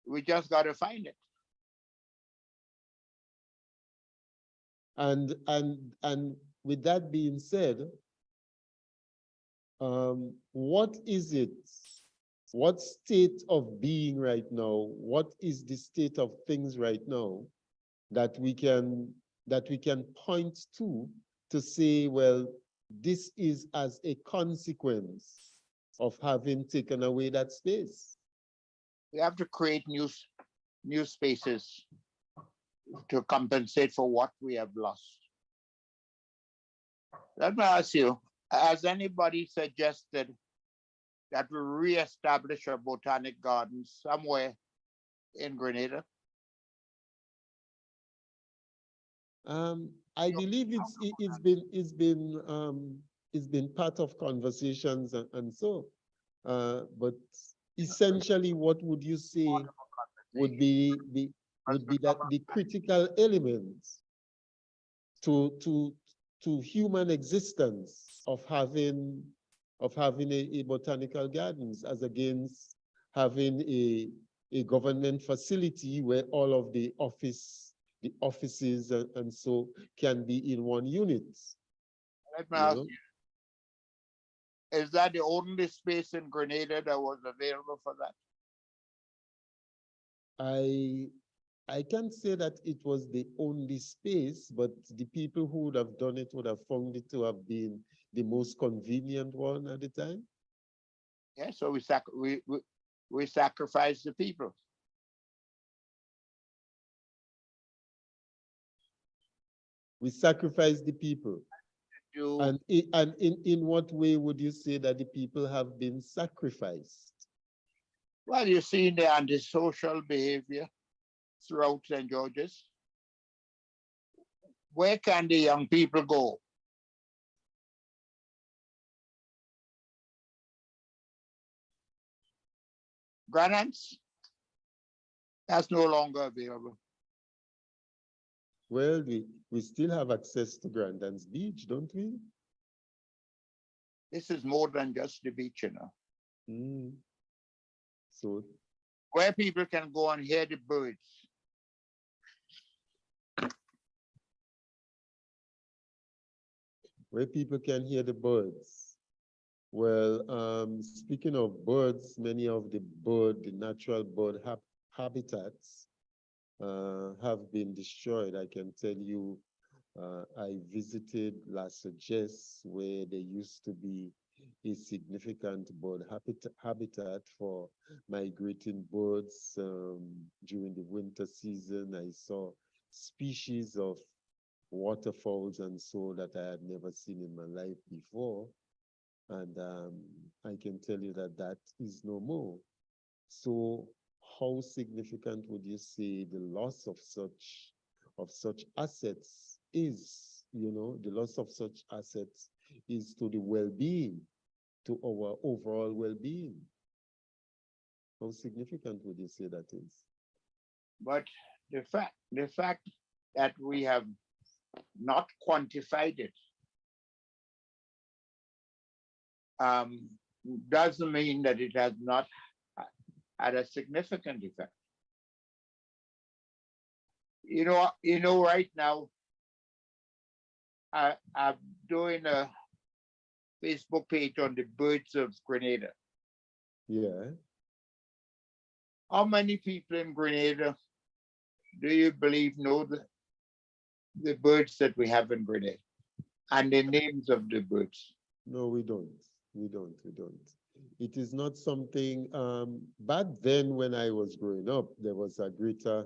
We just got to find it. And with that being said, what is it? What state of being right now? What is the state of things right now that we can point to say, well, this is as a consequence of having taken away that space? We have to create new spaces to compensate for what we have lost. Let me ask you, has anybody suggested that we reestablish a botanic garden somewhere in Grenada? I believe it's been part of conversations and so, but essentially, what would you say would be that the critical elements to human existence of having a botanical gardens, as against having a government facility where all of the offices and so can be in one unit? Let me ask you, is that the only space in Grenada that was available for that? I can't say that it was the only space, but the people who would have done it would have found it to have been the most convenient one at the time. Yeah, so we sacrifice the people. We sacrifice the people. And in what way would you say that the people have been sacrificed? Well, you see the antisocial behavior throughout St. George's. Where can the young people go? Grandants? That's no longer available. Well, we still have access to Grandins Beach, don't we? This is more than just the beach, you know, So where people can go and hear the birds. where people can hear the birds. Well, speaking of birds, many of the natural bird habitats have been destroyed. I can tell you, I visited La Sagesse, where there used to be a significant bird habitat for migrating birds during the winter season. I saw species of waterfowls and so that I had never seen in my life before. And I can tell you that that is no more. So how significant would you say the loss of such assets is, you know, the loss of such assets is to the well-being, to our overall well-being? How significant would you say that is? But the fact that we have not quantified it doesn't mean that it has not had a significant effect. You know, right now, I'm doing a Facebook page on the birds of Grenada. Yeah. How many people in Grenada do you believe know the birds that we have in Grenada and the names of the birds? No, we don't. We don't. It is not something, back then when I was growing up, there was a greater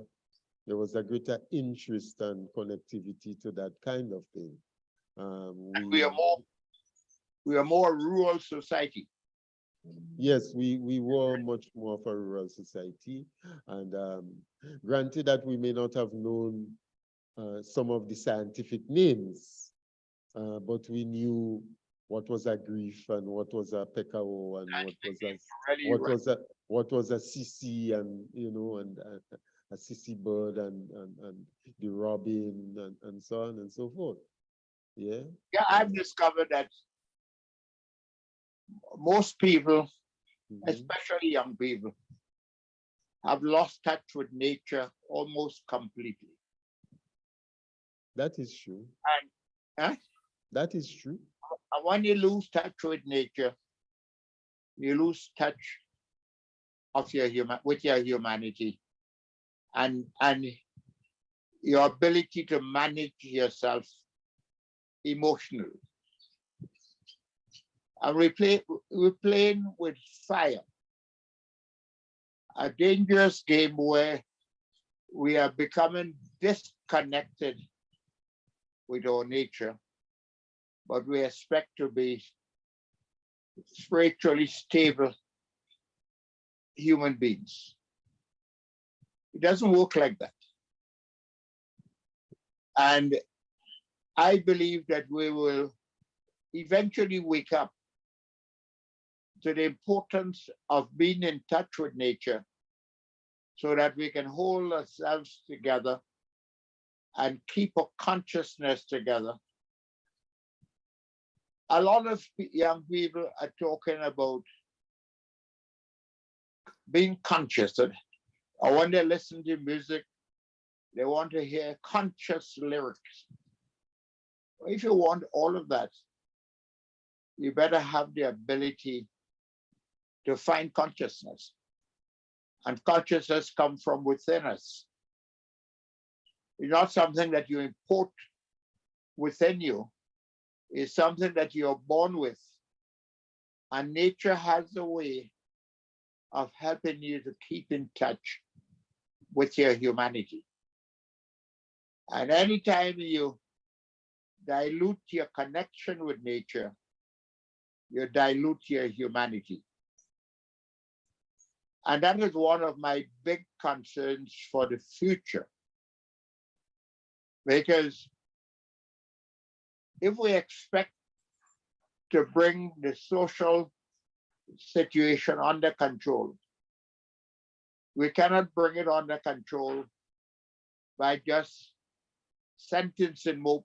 interest and connectivity to that kind of thing. We are more rural society. Yes, we were much more of a rural society, and granted that we may not have known some of the scientific names, but we knew what was a grief and what was a pekao and what was a sissy, and you know, and a sissy bird and the robin and so on and so forth. Yeah. Yeah, I've discovered that most people, especially young people, have lost touch with nature almost completely. That is true. And that is true. And when you lose touch with nature, you lose touch of your humanity and your ability to manage yourself emotionally. And we're playing with fire, a dangerous game where we are becoming disconnected with our nature, but we expect to be spiritually stable human beings. It doesn't work like that. And I believe that we will eventually wake up to the importance of being in touch with nature so that we can hold ourselves together and keep a consciousness together. A lot of young people are talking about being conscious. And when they listen to music, they want to hear conscious lyrics. If you want all of that, you better have the ability to find consciousness. And consciousness comes from within us. It's not something that you import within you. It's something that you're born with. And nature has a way of helping you to keep in touch with your humanity. And anytime you dilute your connection with nature, you dilute your humanity. And that is one of my big concerns for the future. Because if we expect to bring the social situation under control, we cannot bring it under control by just sentencing more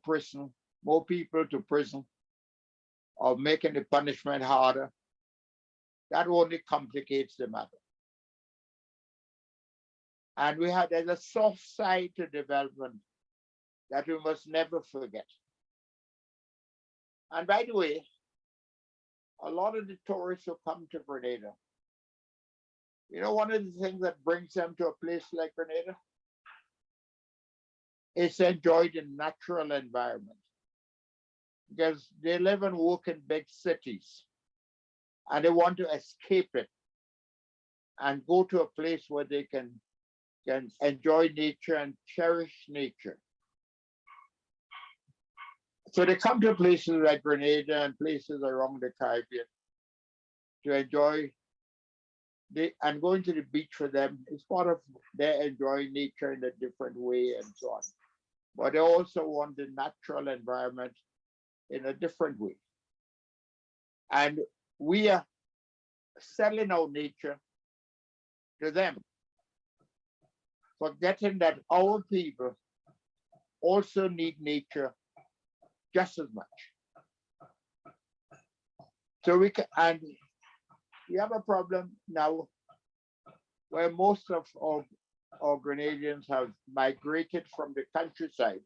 people to prison, or making the punishment harder. That only complicates the matter. And there's a soft side to development that we must never forget. And by the way, a lot of the tourists who come to Grenada, you know, one of the things that brings them to a place like Grenada is to enjoy the natural environment. Because they live and work in big cities and they want to escape it and go to a place where they can enjoy nature and cherish nature. So they come to places like Grenada and places around the Caribbean to enjoy and going to the beach for them is part of their enjoying nature in a different way and so on. But they also want the natural environment in a different way. And we are selling our nature to them, forgetting that our people also need nature just as much. So we have a problem now where most of our Grenadians have migrated from the countryside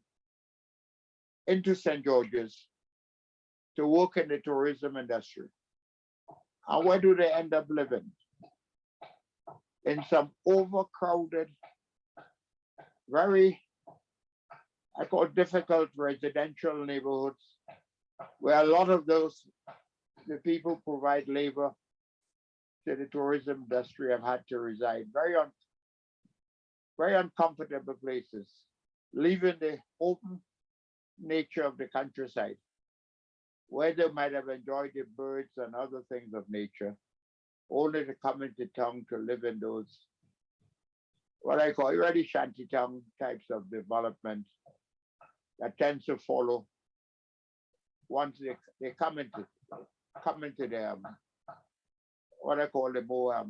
into St. George's to work in the tourism industry. And where do they end up living? In some overcrowded, very, I call difficult residential neighborhoods, where a lot of the people provide labor to the tourism industry have had to reside. Very uncomfortable places, leaving the open nature of the countryside, where they might have enjoyed the birds and other things of nature, only to come into town to live in those, what I call already shantytown types of development that tends to follow once they come into the what I call the more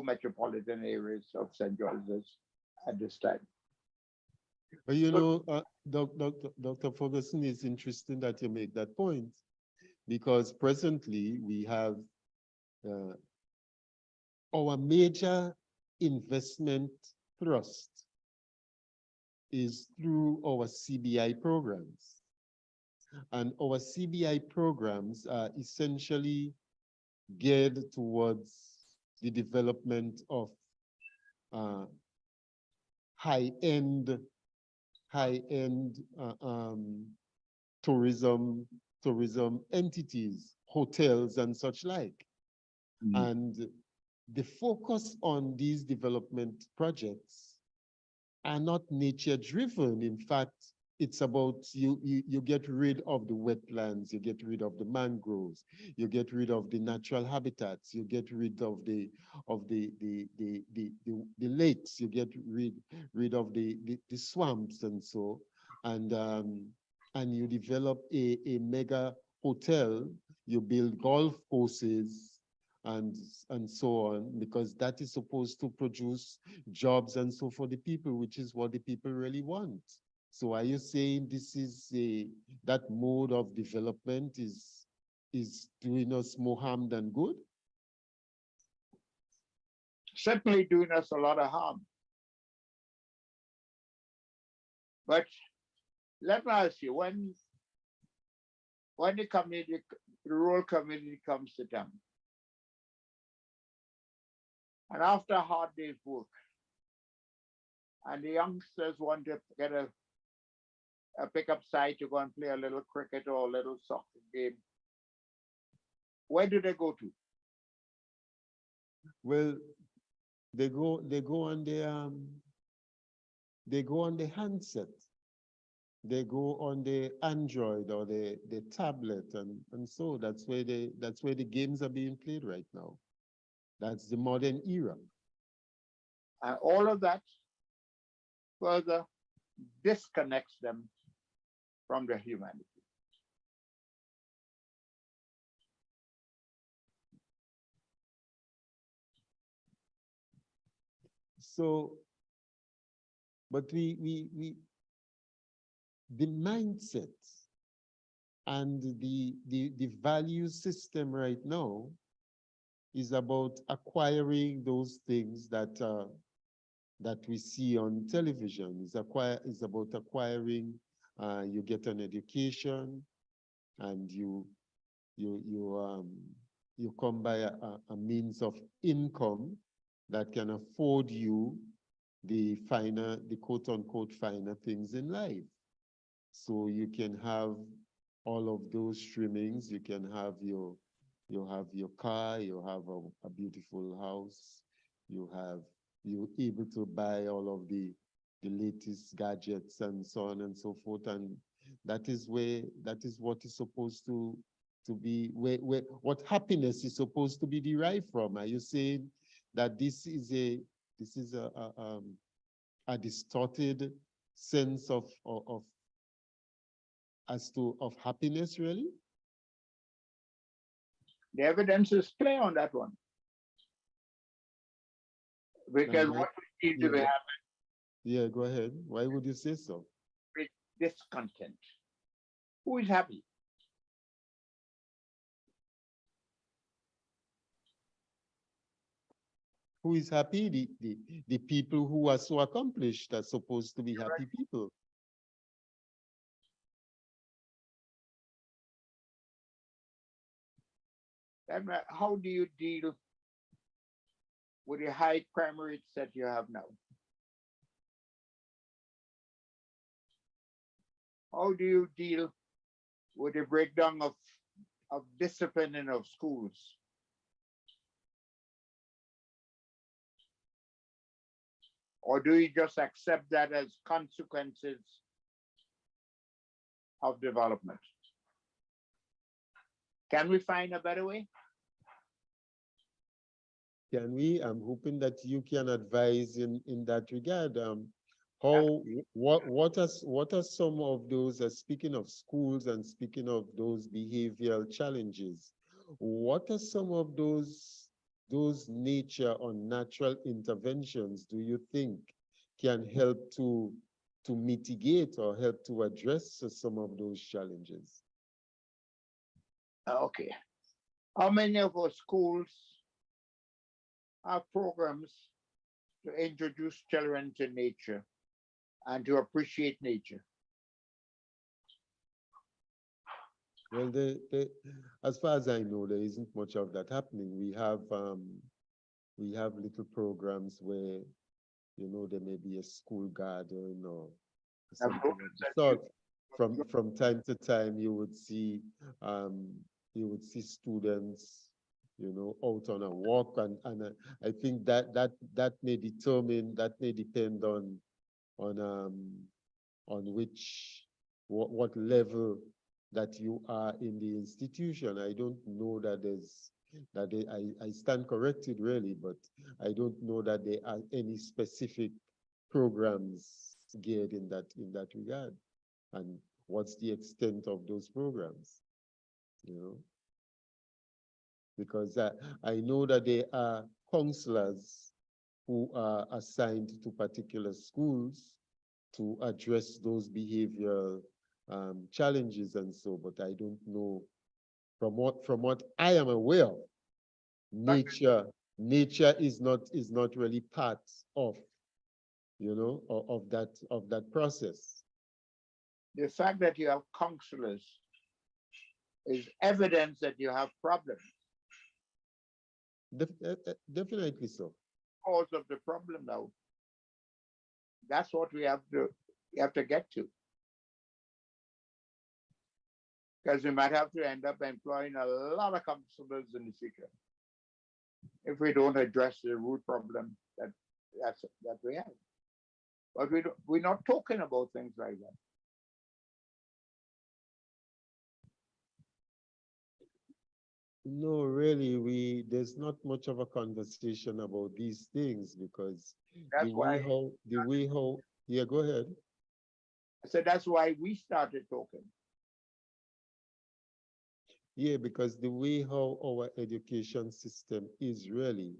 metropolitan areas of St. George's at this time. But you know, Dr. Ferguson, it's interesting that you make that point, because presently we have our major investment thrust is through our CBI programs. And our CBI programs are essentially geared towards the development of high-end tourism entities, hotels and such like. And the focus on these development projects are not nature driven. In fact, it's about you get rid of the wetlands, you get rid of the mangroves, you get rid of the natural habitats, you get rid of the lakes, you get rid of the swamps and so, and you develop a mega hotel, you build golf courses and so on, because that is supposed to produce jobs and so for the people, which is what the people really want. So are you saying this is that mode of development is doing us more harm than good? Simply doing us a lot of harm. But let me ask you, when the rural community comes to town, and after a hard day's work, and the youngsters want to get a pickup side to go and play a little cricket or a little soccer game, where do they go to? Well, they go on the handset. They go on the Android or the tablet, and so that's where the games are being played right now. That's the modern era. And all of that further disconnects them from their humanity. So, but the mindset and the value system right now is about acquiring those things that that we see on television. Is about acquiring. You get an education, and you come by a means of income that can afford you the quote unquote finer things in life. So you can have all of those trimmings. You can have your car, you have a beautiful house, you're able to buy all of the latest gadgets and so on and so forth. And that is what is supposed to be what happiness is supposed to be derived from. Are you saying that this is a distorted sense of happiness, really? The evidence is clear on that one. Because what we need to be happen Yeah, go ahead. Why would you say so? with discontent. Who is happy? Who is happy? The people who are so accomplished are supposed to be happy people. And how do you deal with the high crime rates that you have now? How do you deal with the breakdown of discipline in of schools? Or do you just accept that as consequences of development? Can we find a better way? Can we? I'm hoping that you can advise in that regard. What are some of those, speaking of schools and speaking of those behavioral challenges, what are some of those nature or natural interventions do you think can help to mitigate or help to address some of those challenges? Okay. How many of our schools have programs to introduce children to nature and to appreciate nature? Well, as far as I know, there isn't much of that happening. We have little programs where, there may be a school garden or something of the sort. From time to time, you would see students, out on a walk, and I think that may depend on what level that you are in the institution. I don't know that I stand corrected really, but I don't know that there are any specific programs geared in that regard. And what's the extent of those programs? Because I know that there are counselors who are assigned to particular schools to address those behavioral challenges and so, but I don't know, from what I am aware of, nature is not really part of, of that process. The fact that you have counselors is evidence that you have problems. Definitely so. Cause of the problem now. That's what we have to get to. Because we might have to end up employing a lot of counselors in the future if we don't address the root problem that we have. But we're not talking about things like that. No, really, there's not much of a conversation about these things because that's why yeah, go ahead. I said that's why we started talking. Yeah, because the way how our education system is really,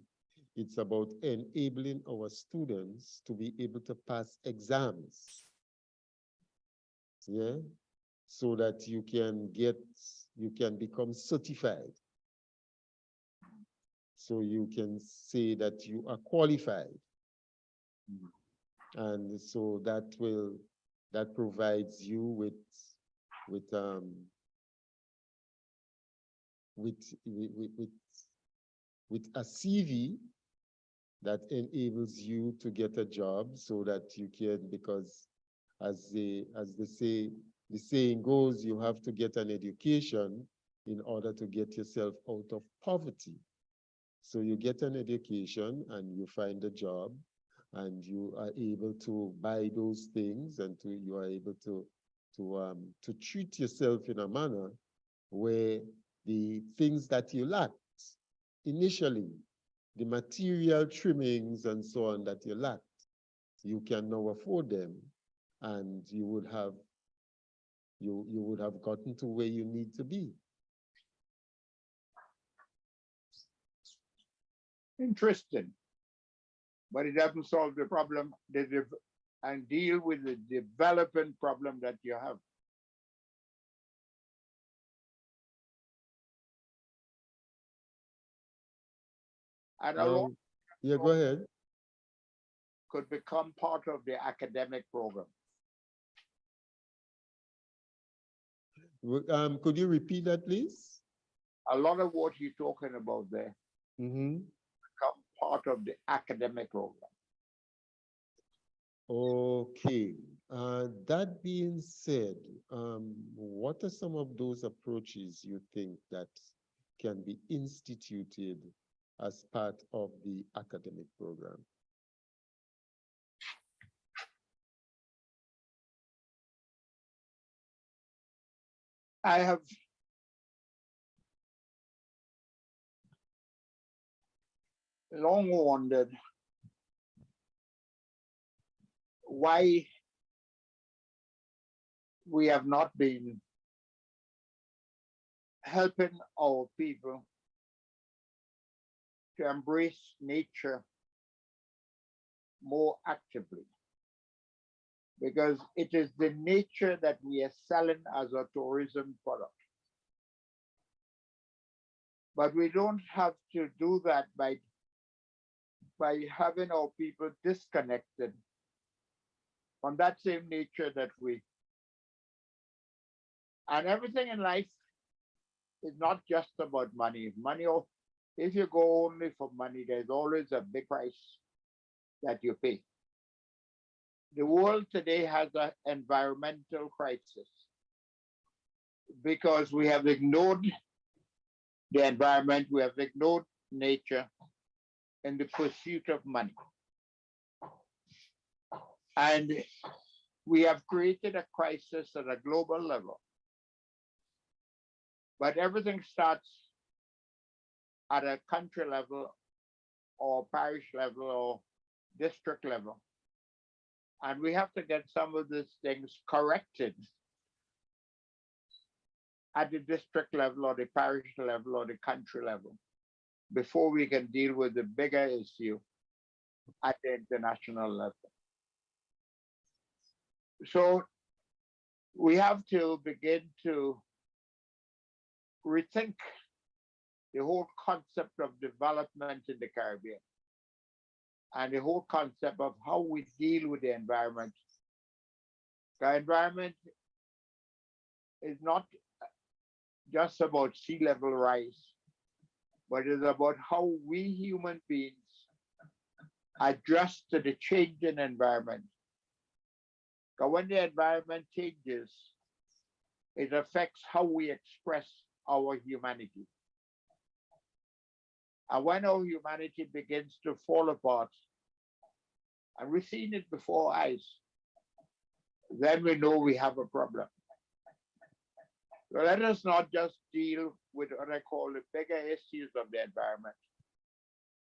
It's about enabling our students to be able to pass exams. Yeah, so that you can become certified. So you can say that you are qualified. And so that provides you with with a CV that enables you to get a job so that you can, because as the saying goes, you have to get an education in order to get yourself out of poverty. So you get an education and you find a job and you are able to buy those things and you are able to treat yourself in a manner where the things that you lacked initially, the material trimmings and so on that you lacked, you can now afford them, and you would have gotten to where you need to be. Interesting. But it doesn't solve the problem and deal with the development problem that you have. And a lot Yeah, go ahead. could become part of the academic program. Could you repeat that, please? A lot of what you're talking about there Mm-hmm. become part of the academic program. Okay. That being said, what are some of those approaches you think that can be instituted as part of the academic program? I have long wondered why we have not been helping our people to embrace nature more actively. Because it is the nature that we are selling as a tourism product. But we don't have to do that by having our people disconnected from that same nature that and everything in life is not just about money. If you go only for money, there's always a big price that you pay. The world today has an environmental crisis because we have ignored the environment, we have ignored nature in the pursuit of money. And we have created a crisis at a global level. But everything starts at a country level or parish level or district level. And we have to get some of these things corrected at the district level or the parish level or the country level before we can deal with the bigger issue at the international level. So we have to begin to rethink the whole concept of development in the Caribbean and the whole concept of how we deal with the environment. The environment is not just about sea level rise, but it's about how we human beings adjust to the changing environment. Because when the environment changes, it affects how we express our humanity. And when our humanity begins to fall apart, and we've seen it before our eyes, then we know we have a problem. So let us not just deal with what I call the bigger issues of the environment,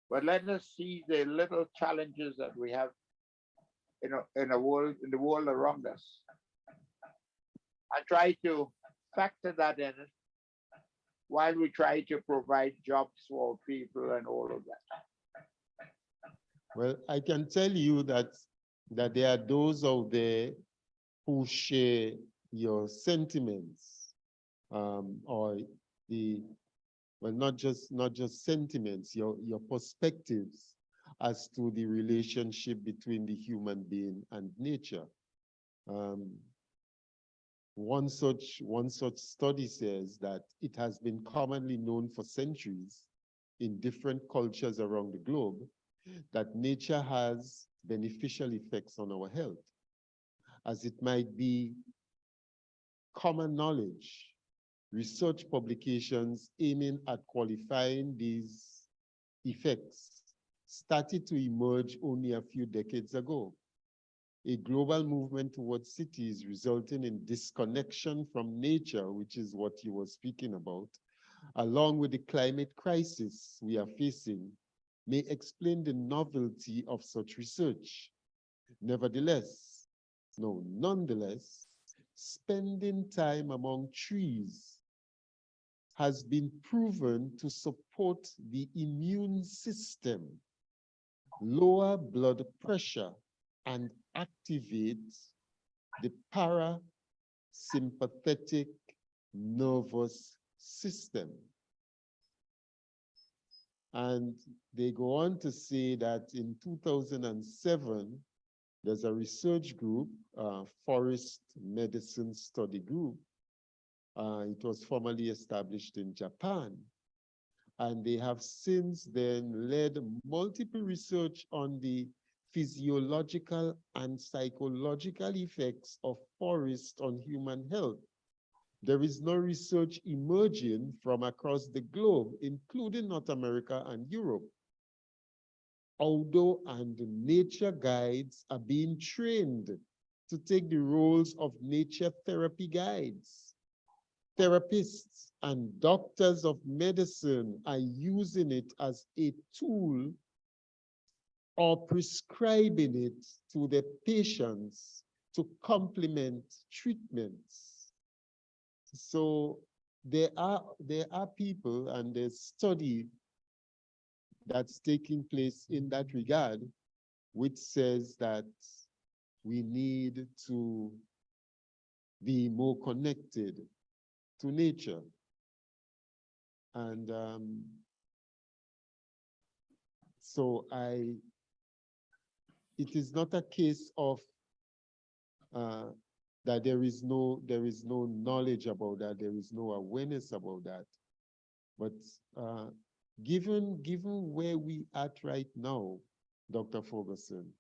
but let us see the little challenges that we have in the world around us, and try to factor that in while we try to provide jobs for people and all of that. Well, I can tell you that there are those out there who share your sentiments, or well, not just sentiments, your perspectives as to the relationship between the human being and nature. One such study says that it has been commonly known for centuries in different cultures around the globe that nature has beneficial effects on our health. As it might be common knowledge, research publications aiming at qualifying these effects started to emerge only a few decades ago. A global movement towards cities resulting in disconnection from nature, which is what you were speaking about, along with the climate crisis we are facing, may explain the novelty of such research. Nonetheless, spending time among trees has been proven to support the immune system, lower blood pressure, and activate the parasympathetic nervous system. And they go on to say that in 2007, there's a research group, Forest Medicine Study Group. It was formally established in Japan. And they have since then led multiple research on the physiological and psychological effects of forest on human health. There is no research emerging from across the globe, including North America and Europe. Outdoor and nature guides are being trained to take the roles of nature therapy guides. Therapists and doctors of medicine are using it as a tool or prescribing it to their patients to complement treatments. So there are people, and there's study that's taking place in that regard, which says that we need to be more connected to nature. And so it is not a case of that there is no knowledge about that, there is no awareness about that. But given where we at right now, Dr. Ferguson,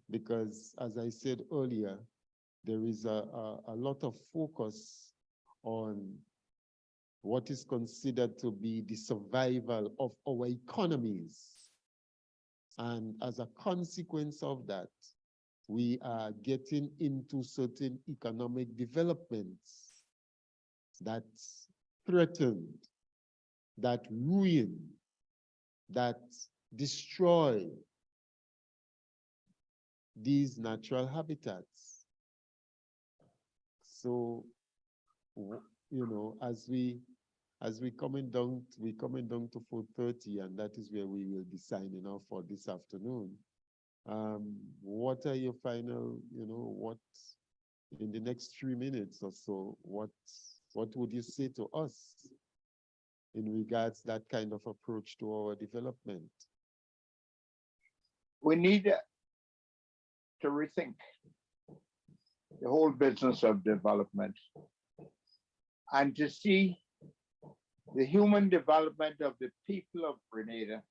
because as I said earlier, there is a lot of focus on what is considered to be the survival of our economies. And as a consequence of that, we are getting into certain economic developments that threaten, that ruin, that destroy these natural habitats. So, you know, as we coming down to 4:30, and that is where we will be signing off for this afternoon. What are your final, what in the next 3 minutes or so, what would you say to us in regards that kind of approach to our development? We need to rethink the whole business of development and to see the human development of the people of Grenada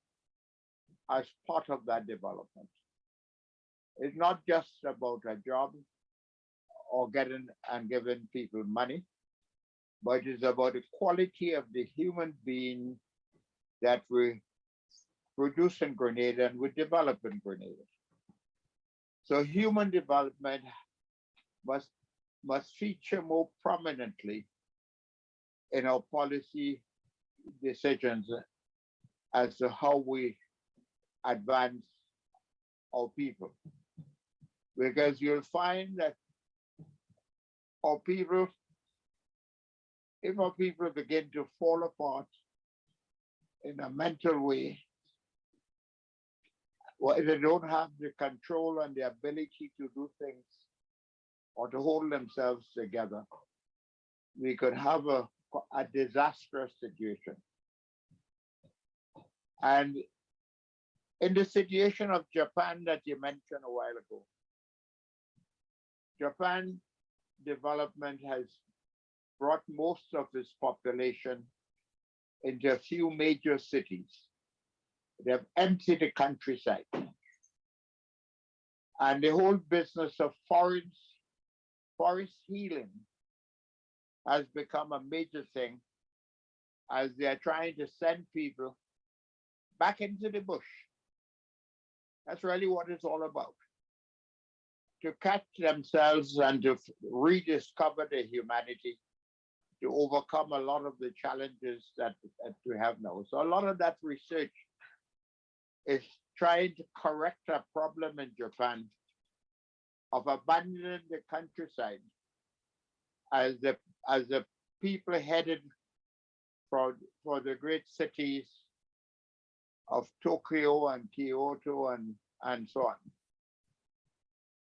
as part of that development. It's not just about a job or getting and giving people money, but it's about the quality of the human being that we produce in Grenada and we develop in Grenada. So human development must feature more prominently in our policy decisions as to how we advance our people. Because you'll find that our people, if our people begin to fall apart in a mental way, Well, if they don't have the control and the ability to do things or to hold themselves together, we could have a disastrous situation. And in the situation of Japan that you mentioned a while ago, Japan development has brought most of its population into a few major cities. They have emptied the countryside. And the whole business of forest healing has become a major thing as they are trying to send people back into the bush. That's really what it's all about. To catch themselves and to rediscover their humanity, to overcome a lot of the challenges that we have now. So a lot of that research is trying to correct a problem in Japan of abandoning the countryside as the people headed for the great cities of Tokyo and Kyoto and so on.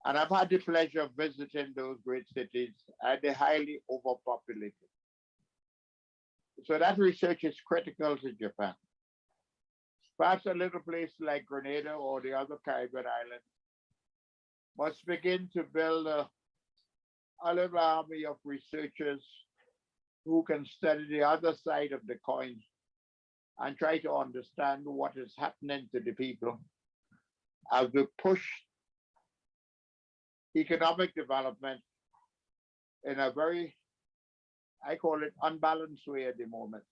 And I've had the pleasure of visiting those great cities, and they're highly overpopulated. So that research is critical to Japan. Perhaps a little place like Grenada or the other Caribbean islands must begin to build a little army of researchers who can study the other side of the coin and try to understand what is happening to the people as we push economic development in a very, I call it, unbalanced way at the moment.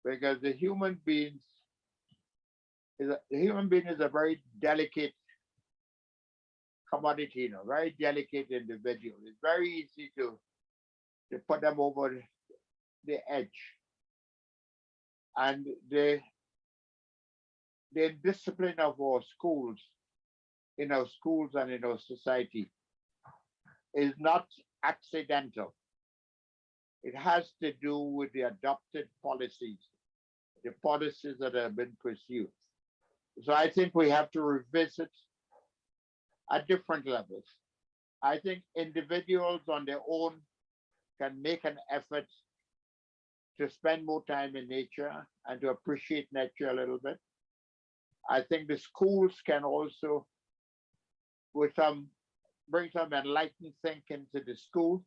Because the human being is a very delicate commodity, very delicate individual. It's very easy to put them over the edge. And the discipline of our schools, in our schools and in our society, is not accidental. It has to do with the adopted policies, the policies that have been pursued. So I think we have to revisit at different levels. I think individuals on their own can make an effort to spend more time in nature and to appreciate nature a little bit. I think the schools can also bring some enlightened thinking to the school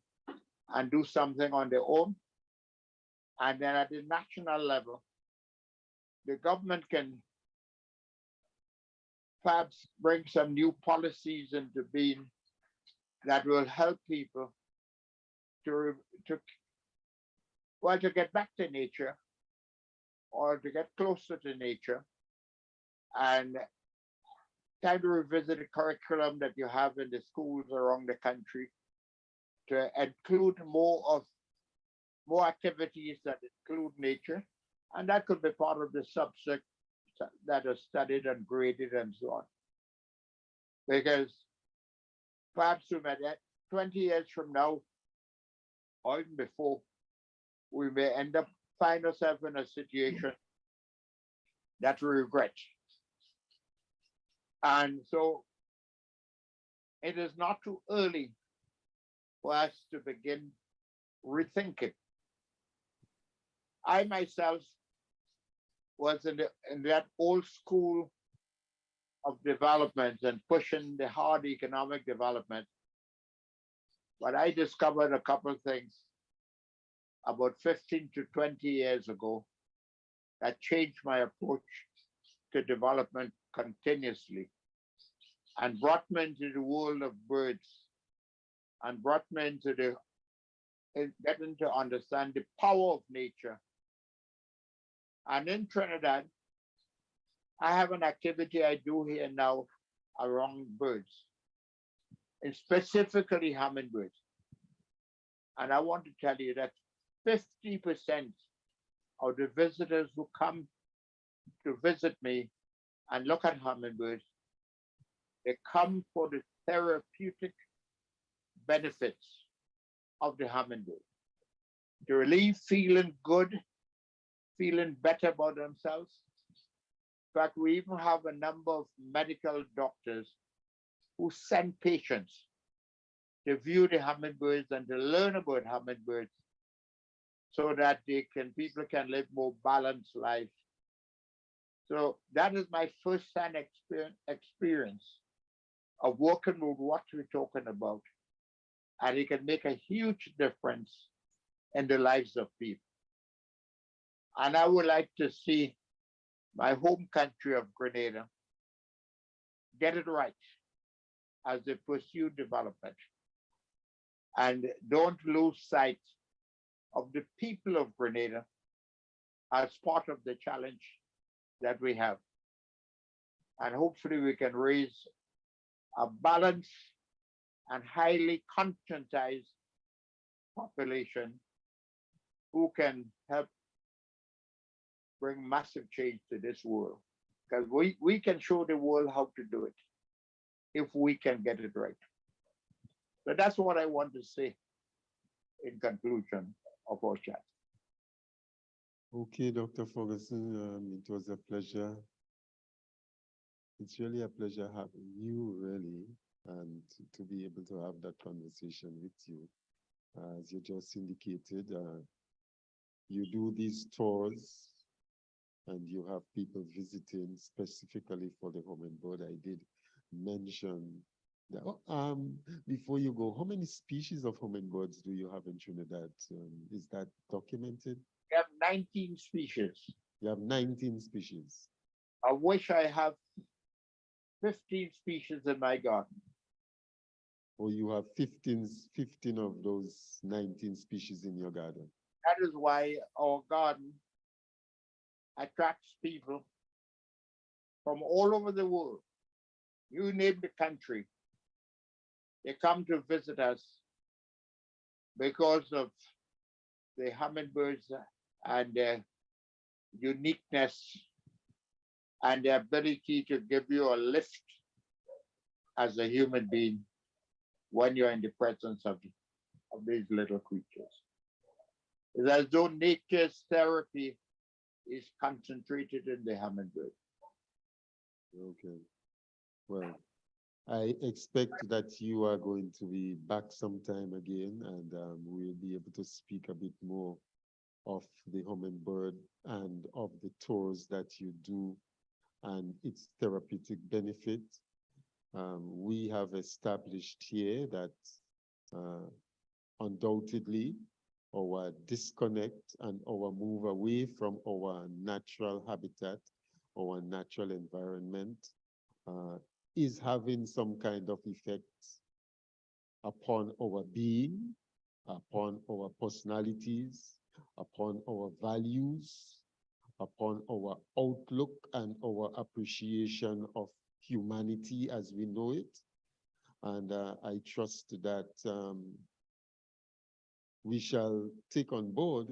and do something on their own. And then at the national level, the government can perhaps bring some new policies into being that will help people to get back to nature or to get closer to nature, and time to revisit the curriculum that you have in the schools around the country to include more activities that include nature, and that could be part of the subject that is studied and graded and so on. Because perhaps 20 years from now, or even before, we may find ourselves in a situation that we regret. And so it is not too early for us to begin rethinking. I myself was in that old school of development and pushing the hard economic development. But I discovered a couple of things about 15 to 20 years ago that changed my approach to development continuously and brought me into the world of birds and brought me into getting to understand the power of nature. And in Trinidad, I have an activity I do here now around birds, and specifically hummingbirds. And I want to tell you that 50% of the visitors who come to visit me and look at hummingbirds, they come for the therapeutic benefits of the hummingbird. To relieve feeling good, feeling better about themselves, In fact, we even have a number of medical doctors who send patients to view the hummingbirds and to learn about hummingbirds so that people can live more balanced life. So that is my first-hand experience of working with what we're talking about. And it can make a huge difference in the lives of people. And I would like to see my home country of Grenada get it right as they pursue development. And don't lose sight of the people of Grenada as part of the challenge that we have. And hopefully we can raise a balanced and highly conscientized population who can help bring massive change to this world. Because we can show the world how to do it if we can get it right. So that's what I want to say in conclusion of our chat. Okay, Dr. Ferguson, it was a pleasure. It's really a pleasure having you, really, and to be able to have that conversation with you. As you just indicated, you do these tours and you have people visiting specifically for the hummingbird. I did mention that. Before you go, how many species of hummingbirds do you have in Trinidad? Is that documented? We have 19 species. You have 19 species. I wish I have 15 species in my garden. Or you have 15 of those 19 species in your garden. That is why our garden attracts people from all over the world. You name the country, they come to visit us because of the hummingbirds and their uniqueness and the ability to give you a lift as a human being when you're in the presence of these little creatures. It's as though nature's therapy is concentrated in the hummingbird. Okay. Well, I expect that you are going to be back sometime again, and we'll be able to speak a bit more of the hummingbird and of the tours that you do and its therapeutic benefit. We have established here that undoubtedly our disconnect and our move away from our natural habitat, our natural environment, is having some kind of effect upon our being, upon our personalities, upon our values, upon our outlook and our appreciation of humanity as we know it. And I trust that we shall take on board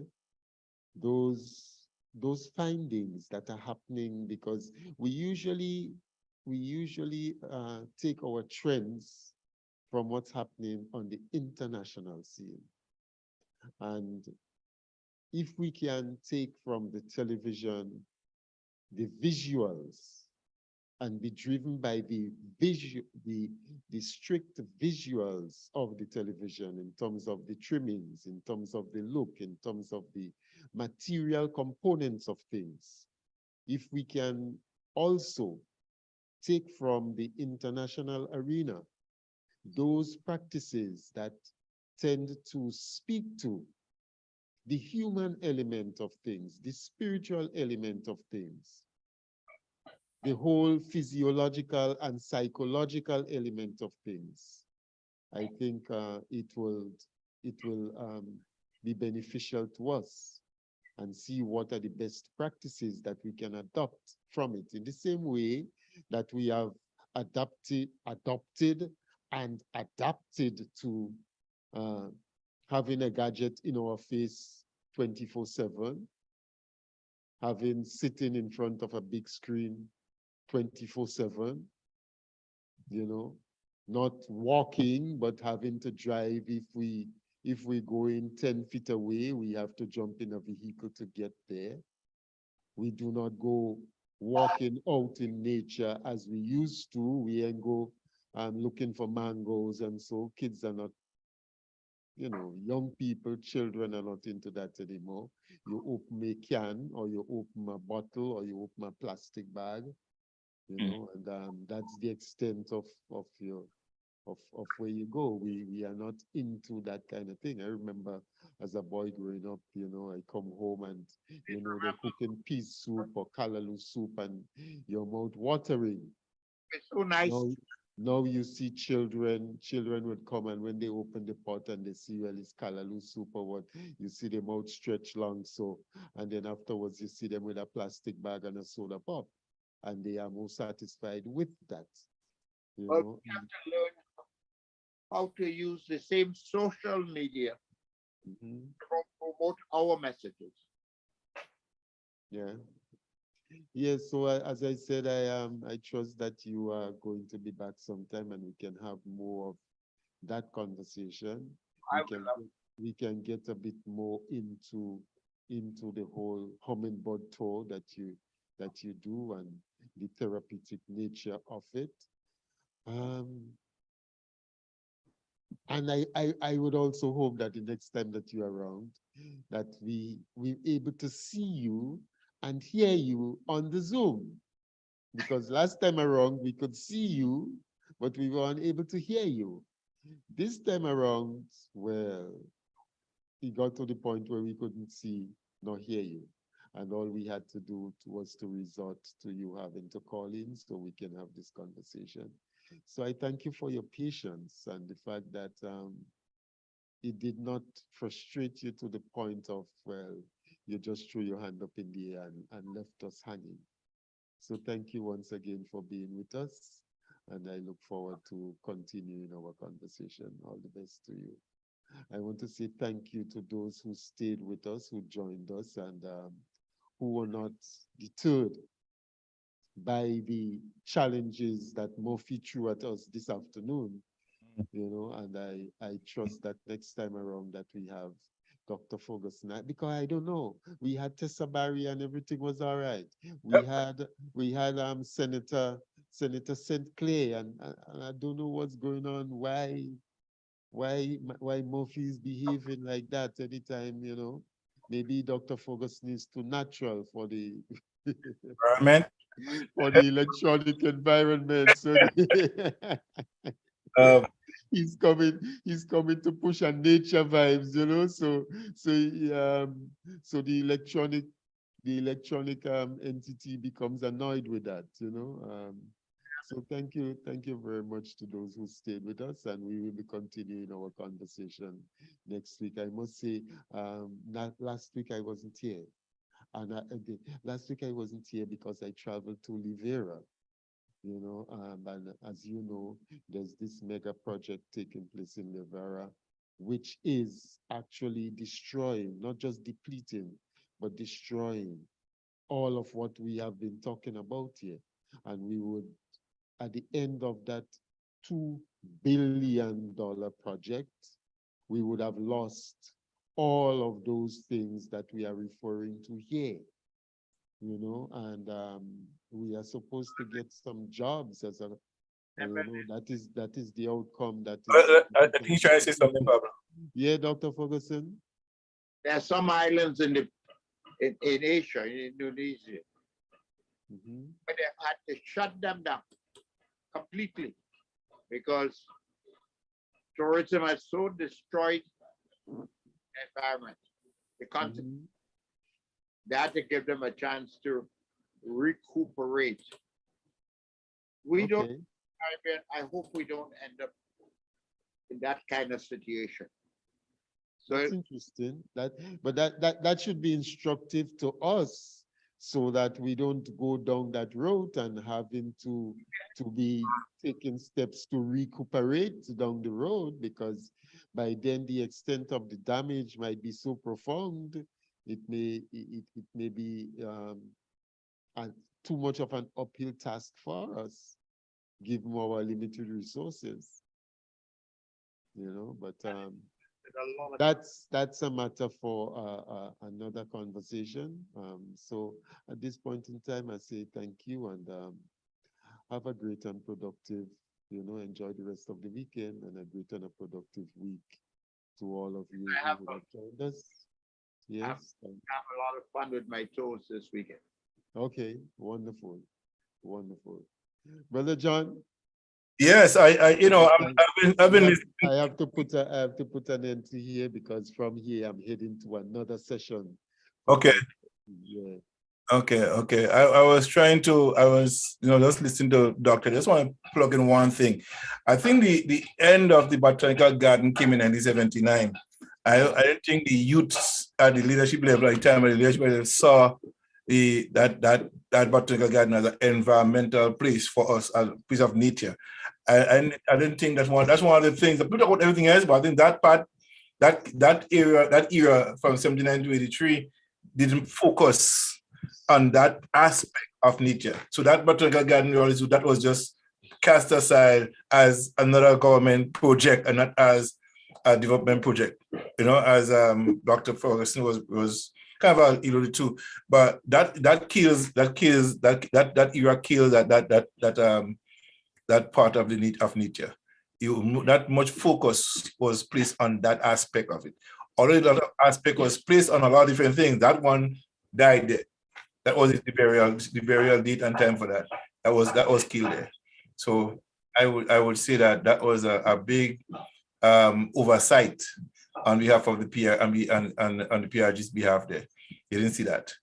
those findings that are happening, because we usually take our trends from what's happening on the international scene. And if we can take from the television the visuals and be driven by the strict visuals of the television in terms of the trimmings, in terms of the look, in terms of the material components of things, if we can also take from the international arena those practices that tend to speak to the human element of things, the spiritual element of things, the whole physiological and psychological element of things, I think it will be beneficial to us, and see what are the best practices that we can adopt from it, in the same way that we have adopted and adapted to having a gadget in our face 24/7, sitting in front of a big screen 24/7, you know, not walking, but having to drive. If we go in 10 feet away, we have to jump in a vehicle to get there. We do not go walking out in nature as we used to. We ain't go looking for mangoes, and so kids are not, young people, children are not into that anymore. You open a can, or you open a bottle, or you open a plastic bag, and that's the extent of your of where you go. We are not into that kind of thing. I remember as a boy growing up, I come home and they're cooking pea soup or callaloo soup and your mouth watering. It's so nice. Now you see children would come, and when they open the pot and they see, well, it's callaloo soup or what, you see their mouth stretch long, so, and then afterwards you see them with a plastic bag and a soda pop, and they are more satisfied with that. Well, we have to learn how to use the same social media to promote our messages. Yeah. Yes, so as I said, I trust that you are going to be back sometime and we can have more of that conversation. We can get a bit more into the whole hummingbird tour that you do and the therapeutic nature of it. And I would also hope that the next time that you're around, that we're able to see you and hear you on the Zoom. Because last time around, we could see you, but we were unable to hear you. This time around, well, it got to the point where we couldn't see nor hear you. And all we had to do was to resort to you having to call in so we can have this conversation. So I thank you for your patience and the fact that it did not frustrate you to the point of, well, you just threw your hand up in the air and left us hanging. So thank you once again for being with us. And I look forward to continuing our conversation. All the best to you. I want to say thank you to those who stayed with us, who joined us, and who were not deterred by the challenges that Murphy threw at us this afternoon, and I trust that next time around that we have Dr. Ferguson, because I don't know, we had Tessa Barry and everything was all right. We had Senator St. Clair, and I don't know what's going on, why Murphy is behaving like that anytime, maybe Dr. Ferguson is too natural for the Environment. for the electronic environment. So he's coming to push on nature vibes, so the electronic entity becomes annoyed with that, So thank you very much to those who stayed with us, and we will be continuing our conversation next week. I must say, last week I wasn't here. And last week I wasn't here because I traveled to Livera, and as you know, there's this mega project taking place in Livera, which is actually destroying, not just depleting, but destroying all of what we have been talking about here. And we would, at the end of that $2 billion project, we would have lost all of those things that we are referring to here, and we are supposed to get some jobs as a, that is the outcome that is. I think you're trying to say something, Pablo. Yeah, Dr. Ferguson. There are some islands in Asia, in Indonesia, but they had to shut them down completely because tourism has so destroyed the environment. They had to give them a chance to recuperate. We don't, I hope we don't end up in that kind of situation. So that's interesting. That should be instructive to us so that we don't go down that road and having to be taking steps to recuperate down the road, because by then the extent of the damage might be so profound, it may be too much of an uphill task for us, given our limited resources. But That's a matter for another conversation. So at this point in time, I say thank you and have a great and productive, enjoy the rest of the weekend and a great and a productive week to all of you I have who have joined us. Yes. have a lot of fun with my toes this weekend. Okay. Wonderful. Wonderful. Brother John. Yes, I've been listening. I have to put an end to here because from here I'm heading to another session. Okay. Yeah. Okay. I was just listening to Doctor. I just want to plug in one thing. I think the end of the Botanical Garden came in 1979. I don't think the youths at the leadership level, at the time of the leadership level, saw that Botanical Garden as an environmental place for us, as a piece of nature. I didn't think that's one of the things. I put about everything else, but I think that part, that era from 79 to 83 didn't focus on that aspect of nature. So that Botanical Garden, that was just cast aside as another government project and not as a development project. As Dr. Ferguson was kind of alluded to, but that era kills that part of nature. That much focus was placed on that aspect of it. Although the other aspect was placed on a lot of different things, that one died there. That was the burial date and time for that. That was killed there. So I would say that was a big oversight on behalf of the PR and on the PRG's behalf there. You didn't see that.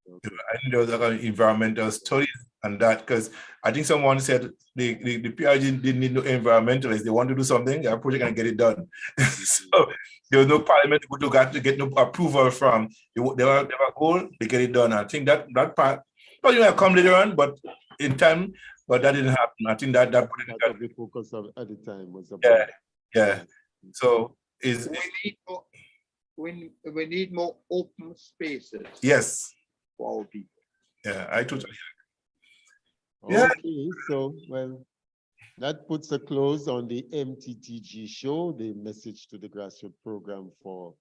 I think there was environmental studies and that, because I think someone said the PRG didn't need no environmentalists. They want to do something, a project and get it done. So there was no parliament to get no approval from. They were goal, they get it done. I think that part, come later on, but in time, but that didn't happen. I think that part of the focus at the time was about. Yeah. So we need more open spaces. Yes. For our people. Yeah, I totally agree. Yeah. Okay, so that puts a close on the MTTG show, the Message to the Grassroots program for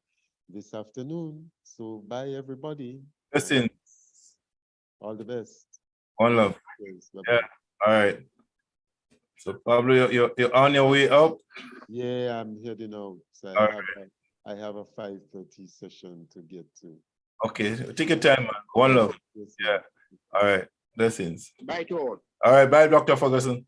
this afternoon. So bye everybody. Listen. All the best. One love. Yes, yeah. All right. So Pablo, you're on your way up? Yeah, I'm heading out. So I have a 5:30 session to get to. Okay, take your time, man. One love. Yes, yeah. All right. Blessings. Bye to all. All right. Bye, Dr. Ferguson.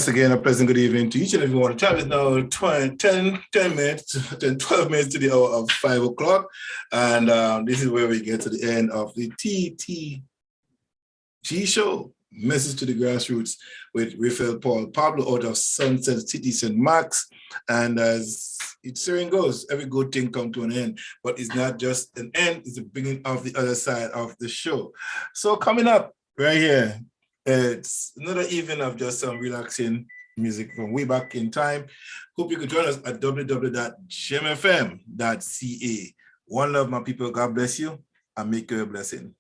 Once again, a pleasant good evening to each and every one. Time is now 10 minutes, 12 minutes to the hour of 5 o'clock. And this is where we get to the end of the TTG show, Message to the Grassroots with Raphael Paul Pablo out of Sunset City, St. Mark's. And as it's saying goes, every good thing comes to an end, but it's not just an end, it's the beginning of the other side of the show. So coming up right here, it's another evening of just some relaxing music from way back in time. Hope you could join us at www.gemfm.ca. One love, my people. God bless you and make you a blessing.